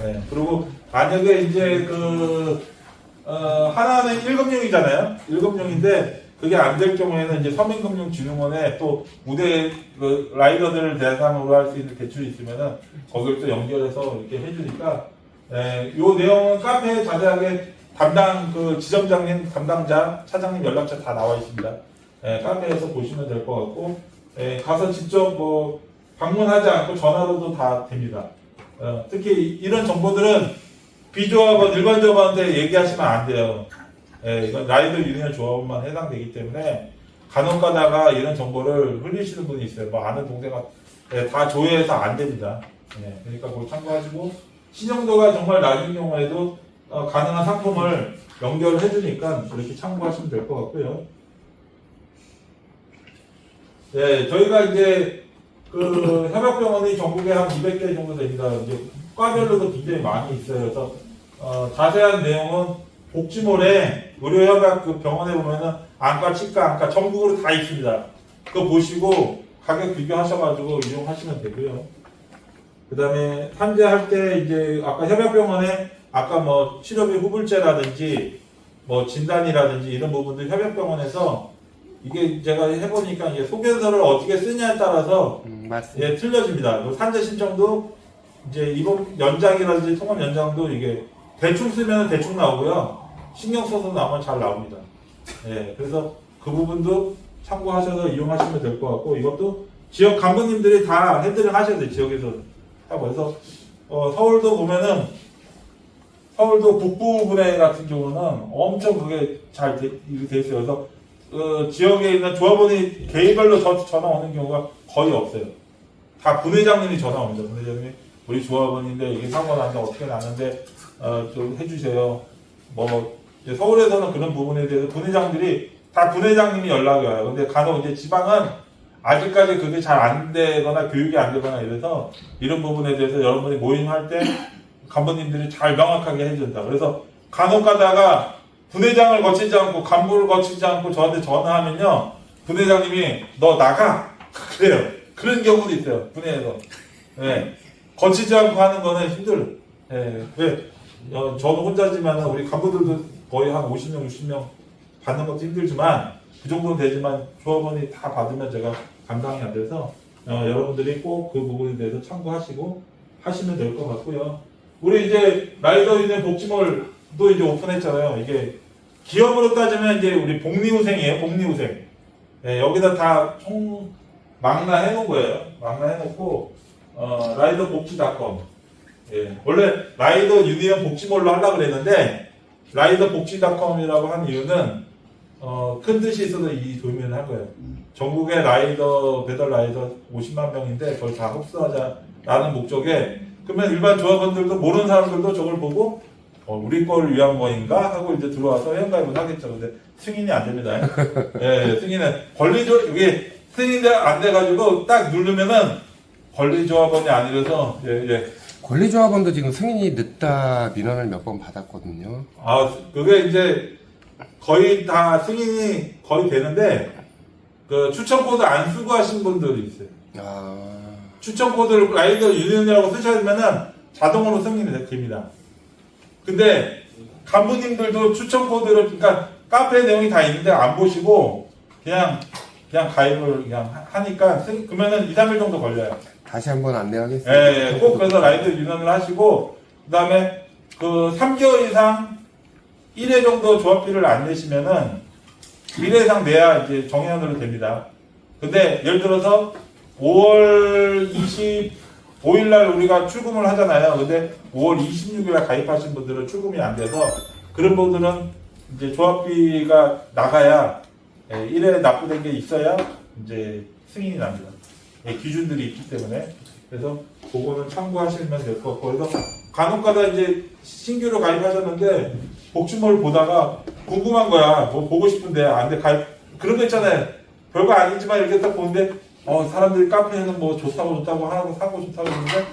[SPEAKER 1] 네. 그리고 만약에 이제 하나는 1금융이잖아요. 1금융인데 그게 안 될 경우에는 이제 서민금융진흥원에 또 우대 그 라이더들을 대상으로 할 수 있는 대출이 있으면은 거기를 또 연결해서 이렇게 해주니까, 요 내용은 카페에 자세하게 담당 그 지점장님, 담당자, 차장님 연락처 다 나와 있습니다. 카페에서 보시면 될 것 같고, 가서 직접 뭐 방문하지 않고 전화로도 다 됩니다. 특히 이런 정보들은 비조합원, 일반 조합원한테 얘기하시면 안 돼요. 이건 라이더 유니언 조합원만 해당되기 때문에 간혹 가다가 이런 정보를 흘리시는 분이 있어요. 뭐 아는 동생한테 다 조회해서 안 됩니다. 그러니까 그걸 참고하시고, 신용도가 정말 낮은 경우에도 가능한 상품을 연결해 주니까 그렇게 참고하시면 될 것 같고요. 예, 저희가 이제 그 협약병원이 전국에 한 200개 정도 됩니다. 이제 과별로도 굉장히 많이 있어요. 그래서 자세한 내용은 복지몰에 의료협약 그 병원에 보면은 안과, 치과, 안과 전국으로 다 있습니다. 그거 보시고 가격 비교하셔가지고 이용하시면 되고요. 그 다음에 산재할 때 이제 아까 협약병원에 아까 뭐 치료비 후불제라든지 뭐 진단이라든지 이런 부분들 협약병원에서 이게 제가 해보니까 이게 소견서를 어떻게 쓰냐에 따라서
[SPEAKER 3] 맞습니다.
[SPEAKER 1] 예, 틀려집니다. 그 산재 신청도 이제 이번 연장이라든지 통합 연장도 이게 대충 쓰면 대충 나오고요. 신경 써서 나오면 잘 나옵니다. 예, 그래서 그 부분도 참고하셔서 이용하시면 될 것 같고, 이것도 지역 간부님들이 다 핸들을 하셔야 돼요. 지역에서 하고. 그래서 서울도 보면은 서울도 북부분해 같은 경우는 엄청 그게 잘 돼 있어요. 그래서 지역에 있는 조합원이 개인별로 전화 오는 경우가 거의 없어요. 다 분회장님이 전화 옵니다. 분회장님이 우리 조합원인데 이게 사고가 났는데 어떻게 났는데 좀 해주세요. 뭐 이제 서울에서는 그런 부분에 대해서 분회장들이 다 분회장님이 연락이 와요. 근데 간혹 이제 지방은 아직까지 그게 잘 안 되거나 교육이 안 되거나 이래서 이런 부분에 대해서 여러분이 모임할 때 간부님들이 잘 명확하게 해준다. 그래서 간혹 가다가 분회장을 거치지 않고 간부를 거치지 않고 저한테 전화하면요, 분회장님이 너 나가 그래요. 그런 경우도 있어요. 분회에서. 네. 거치지 않고 하는 거는 힘들어요. 네. 왜? 저는 혼자지만 우리 간부들도 거의 한 50명, 60명 받는 것도 힘들지만 그 정도는 되지만 조합원이 다 받으면 제가 감당이 안 돼서 여러분들이 꼭 그 부분에 대해서 참고하시고 하시면 될 것 같고요. 우리 이제 라이더 유니언 복지몰도 이제 오픈했잖아요. 이게 기업으로 따지면 이제 우리 복리후생이에요. 복리후생. 네, 여기다 다 총 망라해 놓은 거예요. 망라해 놓고 라이더 복지닷컴. 예, 원래 라이더 유니언 복지몰로 하려고 그랬는데 라이더 복지닷컴이라고 한 이유는 큰 뜻이 있어서 이 도면을 한 거예요. 전국의 라이더 배달 라이더 50만 명인데 그걸 다 흡수하자라는 목적에, 그러면 일반 조합원들도 모르는 사람들도 저걸 보고 우리 걸 위한 거인가 하고 이제 들어와서 회원가입을 하겠죠. 근데 승인이 안 됩니다. 예, 승인은 이게 승인이 안 돼가지고 딱 누르면은 권리조합원이 아니라서
[SPEAKER 3] 권리조합원도 지금 승인이 늦다 민원을 몇 번 받았거든요.
[SPEAKER 1] 그게 이제 거의 다 승인이 거의 되는데 그 추천 코드 안 쓰고 하신 분들이 있어요. 추천 코드를 라이더 유니언이라고 쓰시면은 자동으로 승인이 됩니다. 근데 간부님들도 추천 코드를, 그러니까 카페 내용이 다 있는데 안 보시고 그냥 가입을 그냥 하니까 그러면은 2, 3일 정도 걸려요.
[SPEAKER 3] 다시 한번 안내하겠습니다.
[SPEAKER 1] 예, 꼭 그래서 라이더 유니언을 하시고, 그 다음에 그 3개월 이상 1회 정도 조합비를 안 내시면은 1회 이상 내야 이제 정회원으로 됩니다. 근데 예를 들어서 5월 25일 날 우리가 출금을 하잖아요. 근데 5월 26일 날 가입하신 분들은 출금이 안 돼서 그런 분들은 이제 조합비가 나가야 1회 납부된 게 있어야 이제 승인이 납니다. 기준들이 있기 때문에. 그래서 그거는 참고하시면 될 것 같고, 그래서 간혹가다 이제 신규로 가입하셨는데 복지몰 보다가 궁금한 거야. 뭐 보고 싶은데 안 돼. 가입 그런 거 있잖아요. 별거 아니지만 이렇게 딱 보는데 사람들이 카페에는 뭐 좋다고 하고 사고 좋다고 하는데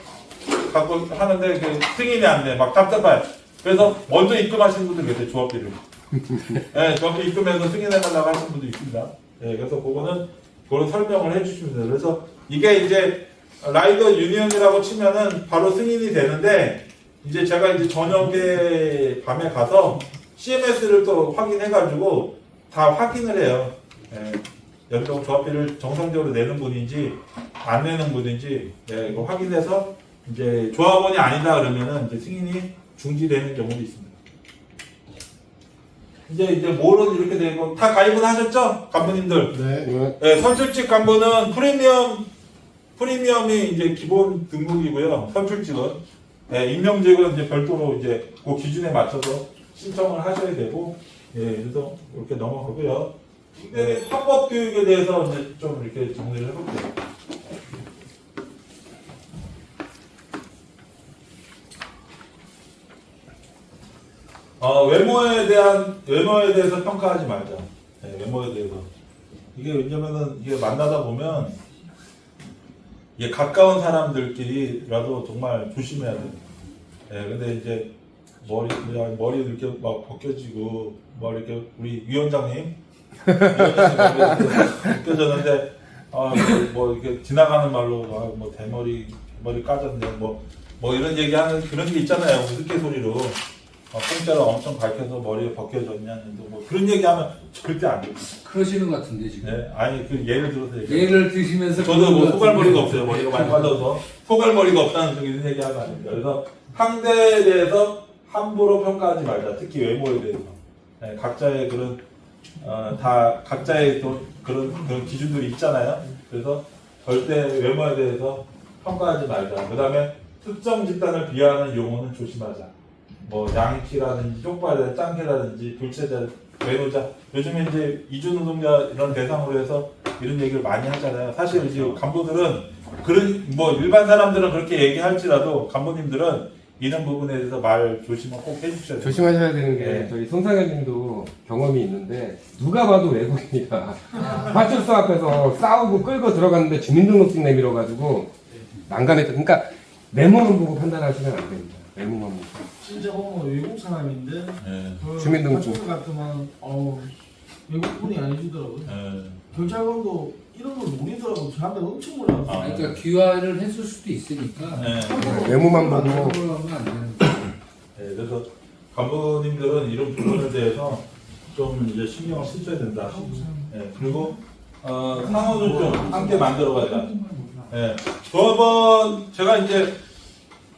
[SPEAKER 1] 갖고 하는데 그 승인이 안 돼. 막 답답해. 그래서 먼저 입금하시는 분들 계세요. 조합비를. 네, 조합비 입금해서 승인해달라고 하시는 분도 있습니다. 네, 그래서 그거는 설명을 해주시면 돼요. 그래서 이게 이제 라이더 유니언이라고 치면은 바로 승인이 되는데, 이제 제가 이제 저녁에 밤에 가서 CMS를 또 확인해가지고 다 확인을 해요. 예, 연동 조합비를 정상적으로 내는 분인지 안 내는 분인지 이거 확인해서 이제 조합원이 아니다 그러면은 이제 승인이 중지되는 경우도 있습니다. 이제 뭐로 이렇게 되고 다 가입은 하셨죠? 간부님들.
[SPEAKER 2] 네.
[SPEAKER 1] 네, 선출직 간부는 프리미엄이 이제 기본 등록이고요. 선출직은. 네, 임명직은 이제 별도로 이제 그 기준에 맞춰서 신청을 하셔야 되고, 그래서 이렇게 넘어가고요. 네, 합법 교육에 대해서 이제 좀 이렇게 정리를 해볼게요. 외모에 대해서 평가하지 말자. 네, 외모에 대해서. 이게 왜냐면은 이게 만나다 보면 이게 가까운 사람들끼리라도 정말 조심해야 돼요. 근데 이제 머리 이렇게 막 벗겨지고 이렇게 우리 위원장님 벗겨졌는데 뭐 이렇게 지나가는 말로 뭐 대머리 까졌네 뭐 이런 얘기하는 그런 게 있잖아요. 우스갯소리로. 공짜로 엄청 밝혀서 머리에 벗겨졌냐, 뭐 그런 얘기하면 절대 안 돼요.
[SPEAKER 5] 그러시는 것 같은데 지금.
[SPEAKER 1] 네? 아니 그 예를 들어서 얘기해요.
[SPEAKER 5] 예를 드시면서
[SPEAKER 1] 저도 뭐
[SPEAKER 5] 그런 것
[SPEAKER 1] 소갈머리가
[SPEAKER 5] 같은데.
[SPEAKER 1] 없어요. 머리가 많이 빠져서 소갈머리가 없다는 등 이런 얘기하면 안 됩니다. 그래서 상대에 대해서 함부로 평가하지 말자. 특히 외모에 대해서. 네, 각자의 그런 다 각자의 또 그런 기준들이 있잖아요. 그래서 절대 외모에 대해서 평가하지 말자. 그다음에 특정 집단을 비하하는 용어는 조심하자. 뭐 양키라든지 쪽발이라든지 짱개라든지 불체자, 외노자. 요즘에 이제 이주노동자 이런 대상으로 해서 이런 얘기를 많이 하잖아요. 사실 이제 간부들은 그런 뭐 일반 사람들은 그렇게 얘기할지라도 간부님들은 이런 부분에 대해서 말 조심을 꼭 해주셔야 돼요.
[SPEAKER 3] 조심하셔야 되는 게
[SPEAKER 1] 네.
[SPEAKER 3] 저희 송상현님도 경험이 있는데 누가 봐도 외국인이다. 파출소 앞에서 싸우고 끌고 들어갔는데 주민등록증 내밀어 가지고 난감했다. 그러니까 외모만 보고 판단하시면 안 됩니다. 외모만 보고.
[SPEAKER 2] 진짜 보면 외국 사람인데
[SPEAKER 1] 네.
[SPEAKER 2] 그
[SPEAKER 3] 주민등록증.
[SPEAKER 2] 파출소 같으면 외국분이 아니시더라고요.
[SPEAKER 1] 네.
[SPEAKER 2] 경찰관도 이런 걸 모르더라고요. 저한테 엄청 몰라요.
[SPEAKER 1] 아.
[SPEAKER 5] 그러니까 귀화를 했을 수도 있으니까.
[SPEAKER 1] 네.
[SPEAKER 3] 외모만 보고.
[SPEAKER 5] 그걸로 하면 안 되는 거예요.
[SPEAKER 1] 네, 그래서 간부님들은 이런 부분에 대해서 좀 이제 신경을 쓰셔야 된다. 네, 그리고 상호를 좀 함께 만들어가자. 네, 저번 제가 이제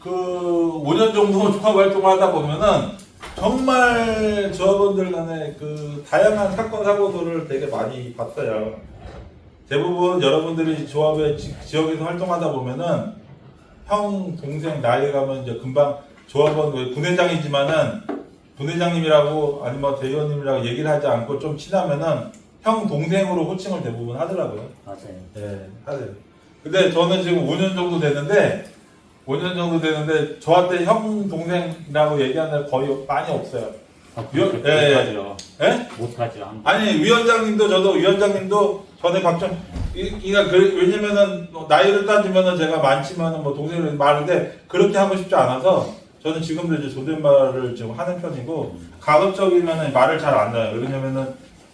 [SPEAKER 1] 그 5년 정도 조합 활동을 하다 보면은 정말 조합원들 간에 그 다양한 사건 사고들을 되게 많이 봤어요. 대부분 여러분들이 조합의 지역에서 활동하다 보면은 형, 동생 나이 가면 이제 금방 조합원 분회장이지만은 분회장님이라고 아니면 대의원님이라고 얘기를 하지 않고 좀 친하면은 형, 동생으로 호칭을 대부분 하더라고요.
[SPEAKER 4] 맞아요.
[SPEAKER 1] 네, 하세요. 근데 저는 지금 5년 정도 됐는데 저한테 형, 동생이라고 얘기하는 애 거의 많이 없어요.
[SPEAKER 4] 못하죠.
[SPEAKER 1] 예?
[SPEAKER 4] 못하죠.
[SPEAKER 1] 아니 위원장님도 전에 왜냐면은 나이를 따지면은 제가 많지만은 뭐 동생을 많은데 그렇게 하고 싶지 않아서 저는 지금도 이제 존댓말을 지금 하는 편이고 가급적이면은 말을 잘 안 놔요. 왜냐면은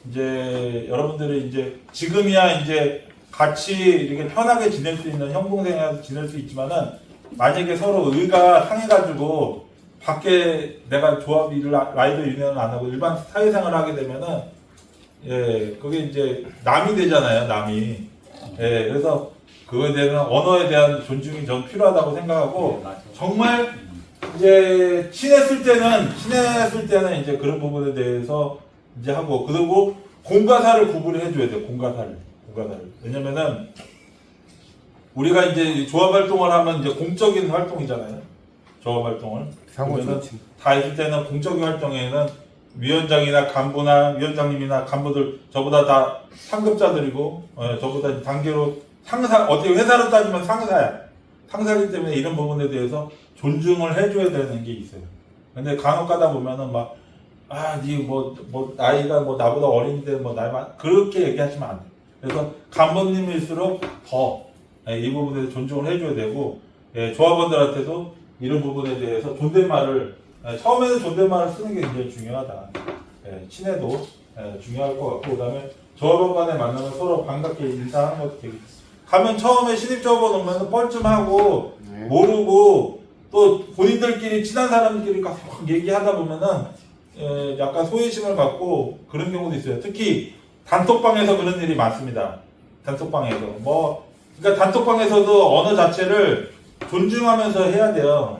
[SPEAKER 1] 이제 여러분들이 이제 지금이야 이제 같이 이렇게 편하게 지낼 수 있는 형 동생이라서 지낼 수 있지만은 만약에 서로 의가 상해가지고 밖에 내가 조합 일을 라이더 유니언을 안 하고 일반 사회생활을 하게 되면은 예 그게 이제 남이 되잖아요. 남이 예 그래서 그거에 대한 언어에 대한 존중이 전 필요하다고 생각하고
[SPEAKER 4] 네, 맞아요.
[SPEAKER 1] 정말 이제 친했을 때는 이제 그런 부분에 대해서 이제 하고 그리고 공과사를 구분을 해줘야 돼요. 공과사를 왜냐면은 우리가 이제 조합 활동을 하면 이제 공적인 활동이잖아요. 조합 활동을
[SPEAKER 3] 상호
[SPEAKER 1] 그러면은
[SPEAKER 3] 조치.
[SPEAKER 1] 다 있을 때는 공적인 활동에는 위원장이나 간부나 위원장님이나 간부들 저보다 다 상급자들이고 저보다 단계로 상사 어떻게 회사로 따지면 상사이기 때문에 이런 부분에 대해서 존중을 해줘야 되는 게 있어요. 근데 간혹 가다 보면은 뭐 나이가 뭐 나보다 어린데 뭐 나이만 그렇게 얘기하시면 안 돼. 그래서 간부님일수록 더 이 부분에 존중을 해줘야 되고 조합원들한테도 이런 부분에 대해서 존댓말을 처음에는 존댓말을 쓰는 게 굉장히 중요하다. 친해도 중요할 것 같고 그다음에 조합원 간에 만나면 서로 반갑게 인사하는 것도 되게 가면 처음에 신입 조합원 오면 뻘쭘하고 모르고 또 본인들끼리 친한 사람들끼리 막 얘기하다 보면은 약간 소외심을 갖고 그런 경우도 있어요. 특히 단톡방에서 그런 일이 많습니다. 단톡방에서 그러니까 단톡방에서도 언어 자체를 존중하면서 해야 돼요.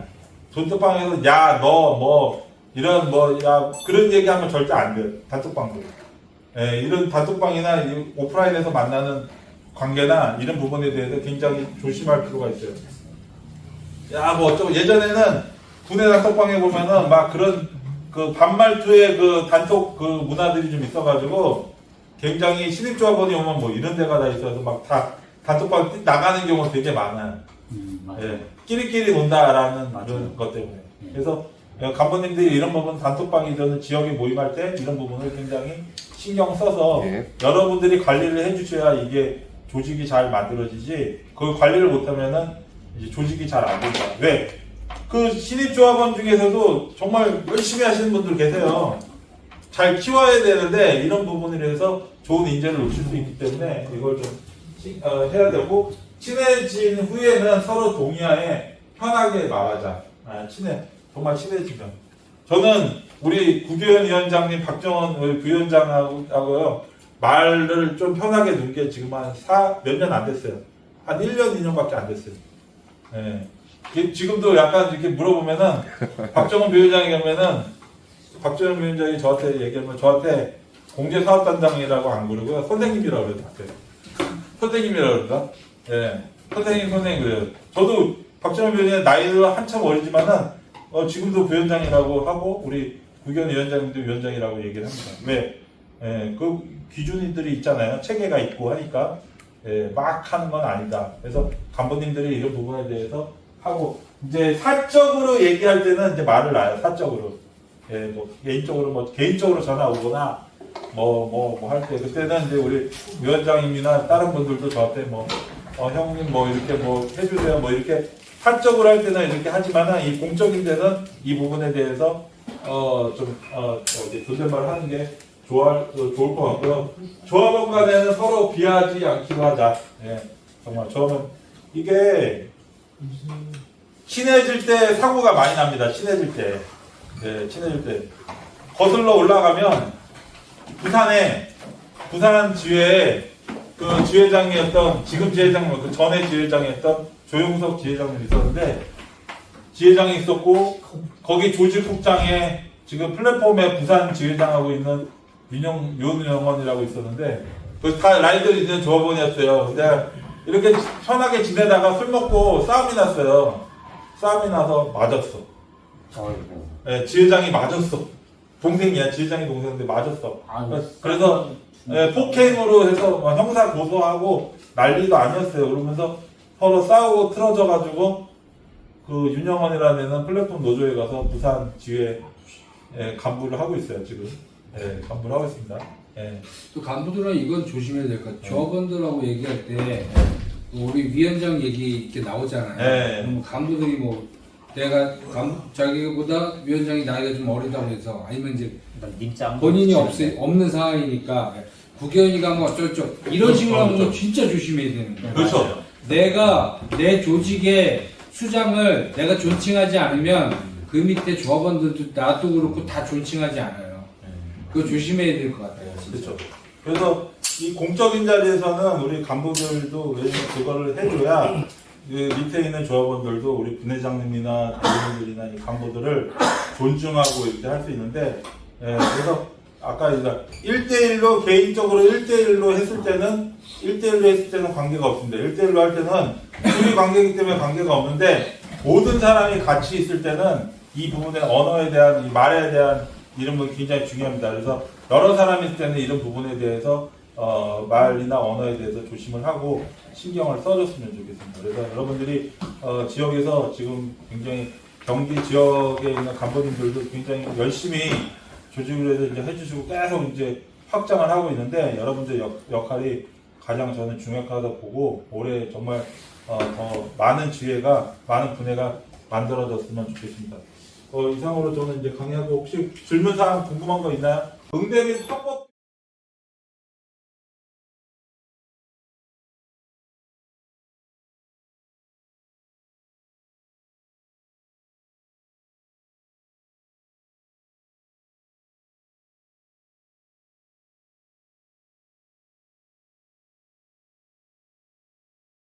[SPEAKER 1] 단톡방에서 야 너 뭐 이런 야 그런 얘기하면 절대 안 돼요. 단톡방도 이런 단톡방이나 오프라인에서 만나는 관계나 이런 부분에 대해서 굉장히 조심할 필요가 있어요. 야 뭐 어쩌고 예전에는 군내 단톡방에 보면은 막 그런 그 반말투의 그 단톡 그 문화들이 좀 있어가지고 굉장히 신입조합원이 오면 뭐 이런 데가 다 있어서 막 다 단톡방 나가는 경우가 되게 많아요.
[SPEAKER 4] 맞아요.
[SPEAKER 1] 끼리끼리 논다라는
[SPEAKER 4] 맞아요.
[SPEAKER 1] 그런 것 때문에. 그래서 간부님들이 이런 부분 단톡방이든 지역에 모임할 때 이런 부분을 굉장히 신경 써서 여러분들이 관리를 해주셔야 이게 조직이 잘 만들어지지 그 관리를 못하면은 이제 조직이 잘 안 된다. 왜? 그 신입조합원 중에서도 정말 열심히 하시는 분들 계세요. 잘 키워야 되는데 이런 부분에 대해서 좋은 인재를 놓칠 수 있기 때문에 이걸 좀 해야 되고 친해진 후에는 서로 동의하에 편하게 말하자. 정말 친해지면 저는 우리 국회의원 위원장님 박정원 우리 부위원장하고요 말을 좀 편하게 놓은 게 지금 한 몇 년 안 됐어요. 한 1년, 2년밖에 안 됐어요. 예. 지금도 약간 이렇게 물어보면은 박정원 부위원장이 오면은 박정원 부위원장이 저한테 얘기하면 저한테 공제사업단장이라고 안 부르고요. 선생님이라고 그래요. 선생님이라고 그러나? 예. 선생님 그래요. 저도 박정원 부위원장의 나이도 한참 어리지만은 지금도 부위원장이라고 하고 우리 국회의원 위원장님도 위원장이라고 얘기를 합니다. 왜? 예, 그 기준들이 있잖아요. 체계가 있고 하니까 예, 막 하는 건 아니다. 그래서 간부님들이 이런 부분에 대해서 하고 이제 사적으로 얘기할 때는 이제 말을 놔요. 사적으로. 예, 뭐 개인적으로 전화 오거나 뭐 할 때 그때는 이제 우리 위원장님이나 다른 분들도 저한테 형님 이렇게 해주세요. 이렇게 사적으로 할 때는 이렇게 하지만은 이 공적인 데는 이 부분에 대해서 존댓말을 하는 게 좋을 것 같고요. 조합원 간에는 서로 비하하지 않기로 하자. 예, 정말 저는 이게 친해질 때 사고가 많이 납니다. 친해질 때. 네, 친해질 때. 거슬러 올라가면 부산 지회에 그 지회장이었던 지금 지회장 그 전에 지회장이었던 조용석 지회장님이 있었는데 지회장이 있었고 거기 조직국장에 지금 플랫폼에 부산 지회장하고 있는 윤영원이라고 있었는데 그 다 라이더리 있는 조합원이었어요. 근데 이렇게 편하게 지내다가 술 먹고 싸움이 났어요. 싸움이 나서 맞았어. 네, 지회장이 맞았어. 동생이야. 지회장이 동생인데 맞았어. 그래서 폭행으로 해서 형사 고소하고 난리도 아니었어요. 그러면서 서로 싸우고 틀어져가지고 그 윤영원이라는 애는 플랫폼 노조에 가서 부산 지회 간부를 하고 있어요. 지금 간부를 하고 있습니다.
[SPEAKER 5] 또 간부들은 이건 조심해야 될 것 같아요. 조합원들하고 얘기할 때 우리 위원장 얘기 이렇게 나오잖아요. 그럼 간부들이 내가 자기보다 위원장이 나이가 좀 어리다고 해서 아니면 이제 본인이 없는 상황이니까 국회의원이가 어쩔 이런 식으로 하는 건 진짜 조심해야 되는 거예요.
[SPEAKER 1] 그렇죠.
[SPEAKER 5] 내가 내 조직의 수장을 내가 존칭하지 않으면 그 밑에 조합원들도 나도 그렇고 다 존칭하지 않아요. 그거 조심해야 될 것 같아요. 진짜.
[SPEAKER 1] 그렇죠. 그래서 이 공적인 자리에서는 우리 간부들도 왜냐면 그거를 해줘야 그 밑에 있는 조합원들도 우리 부회장님이나 대표님들이나 이 간부들을 존중하고 이렇게 할 수 있는데 그래서 아까 이제 1대1로 개인적으로 1대1로 했을 때는 관계가 없습니다. 1대1로 할 때는 둘이 관계이기 때문에 관계가 없는데 모든 사람이 같이 있을 때는 이 부분에 언어에 대한 이 말에 대한 이런 건 굉장히 중요합니다. 그래서 여러 사람이 있을 때는 이런 부분에 대해서 말이나 언어에 대해서 조심을 하고 신경을 써줬으면 좋겠습니다. 그래서 여러분들이 지역에서 지금 굉장히 경기 지역에 있는 간부님들도 굉장히 열심히 조직을 해서 이제 해주시고 계속 이제 확장을 하고 있는데 여러분들 역할이 가장 저는 중요하다고 보고 올해 정말 더 많은 지혜가 많은 분야가 만들어졌으면 좋겠습니다. 이상으로 저는 이제 강의하고 혹시 질문사항 궁금한 거 있나요? 응대 및 합법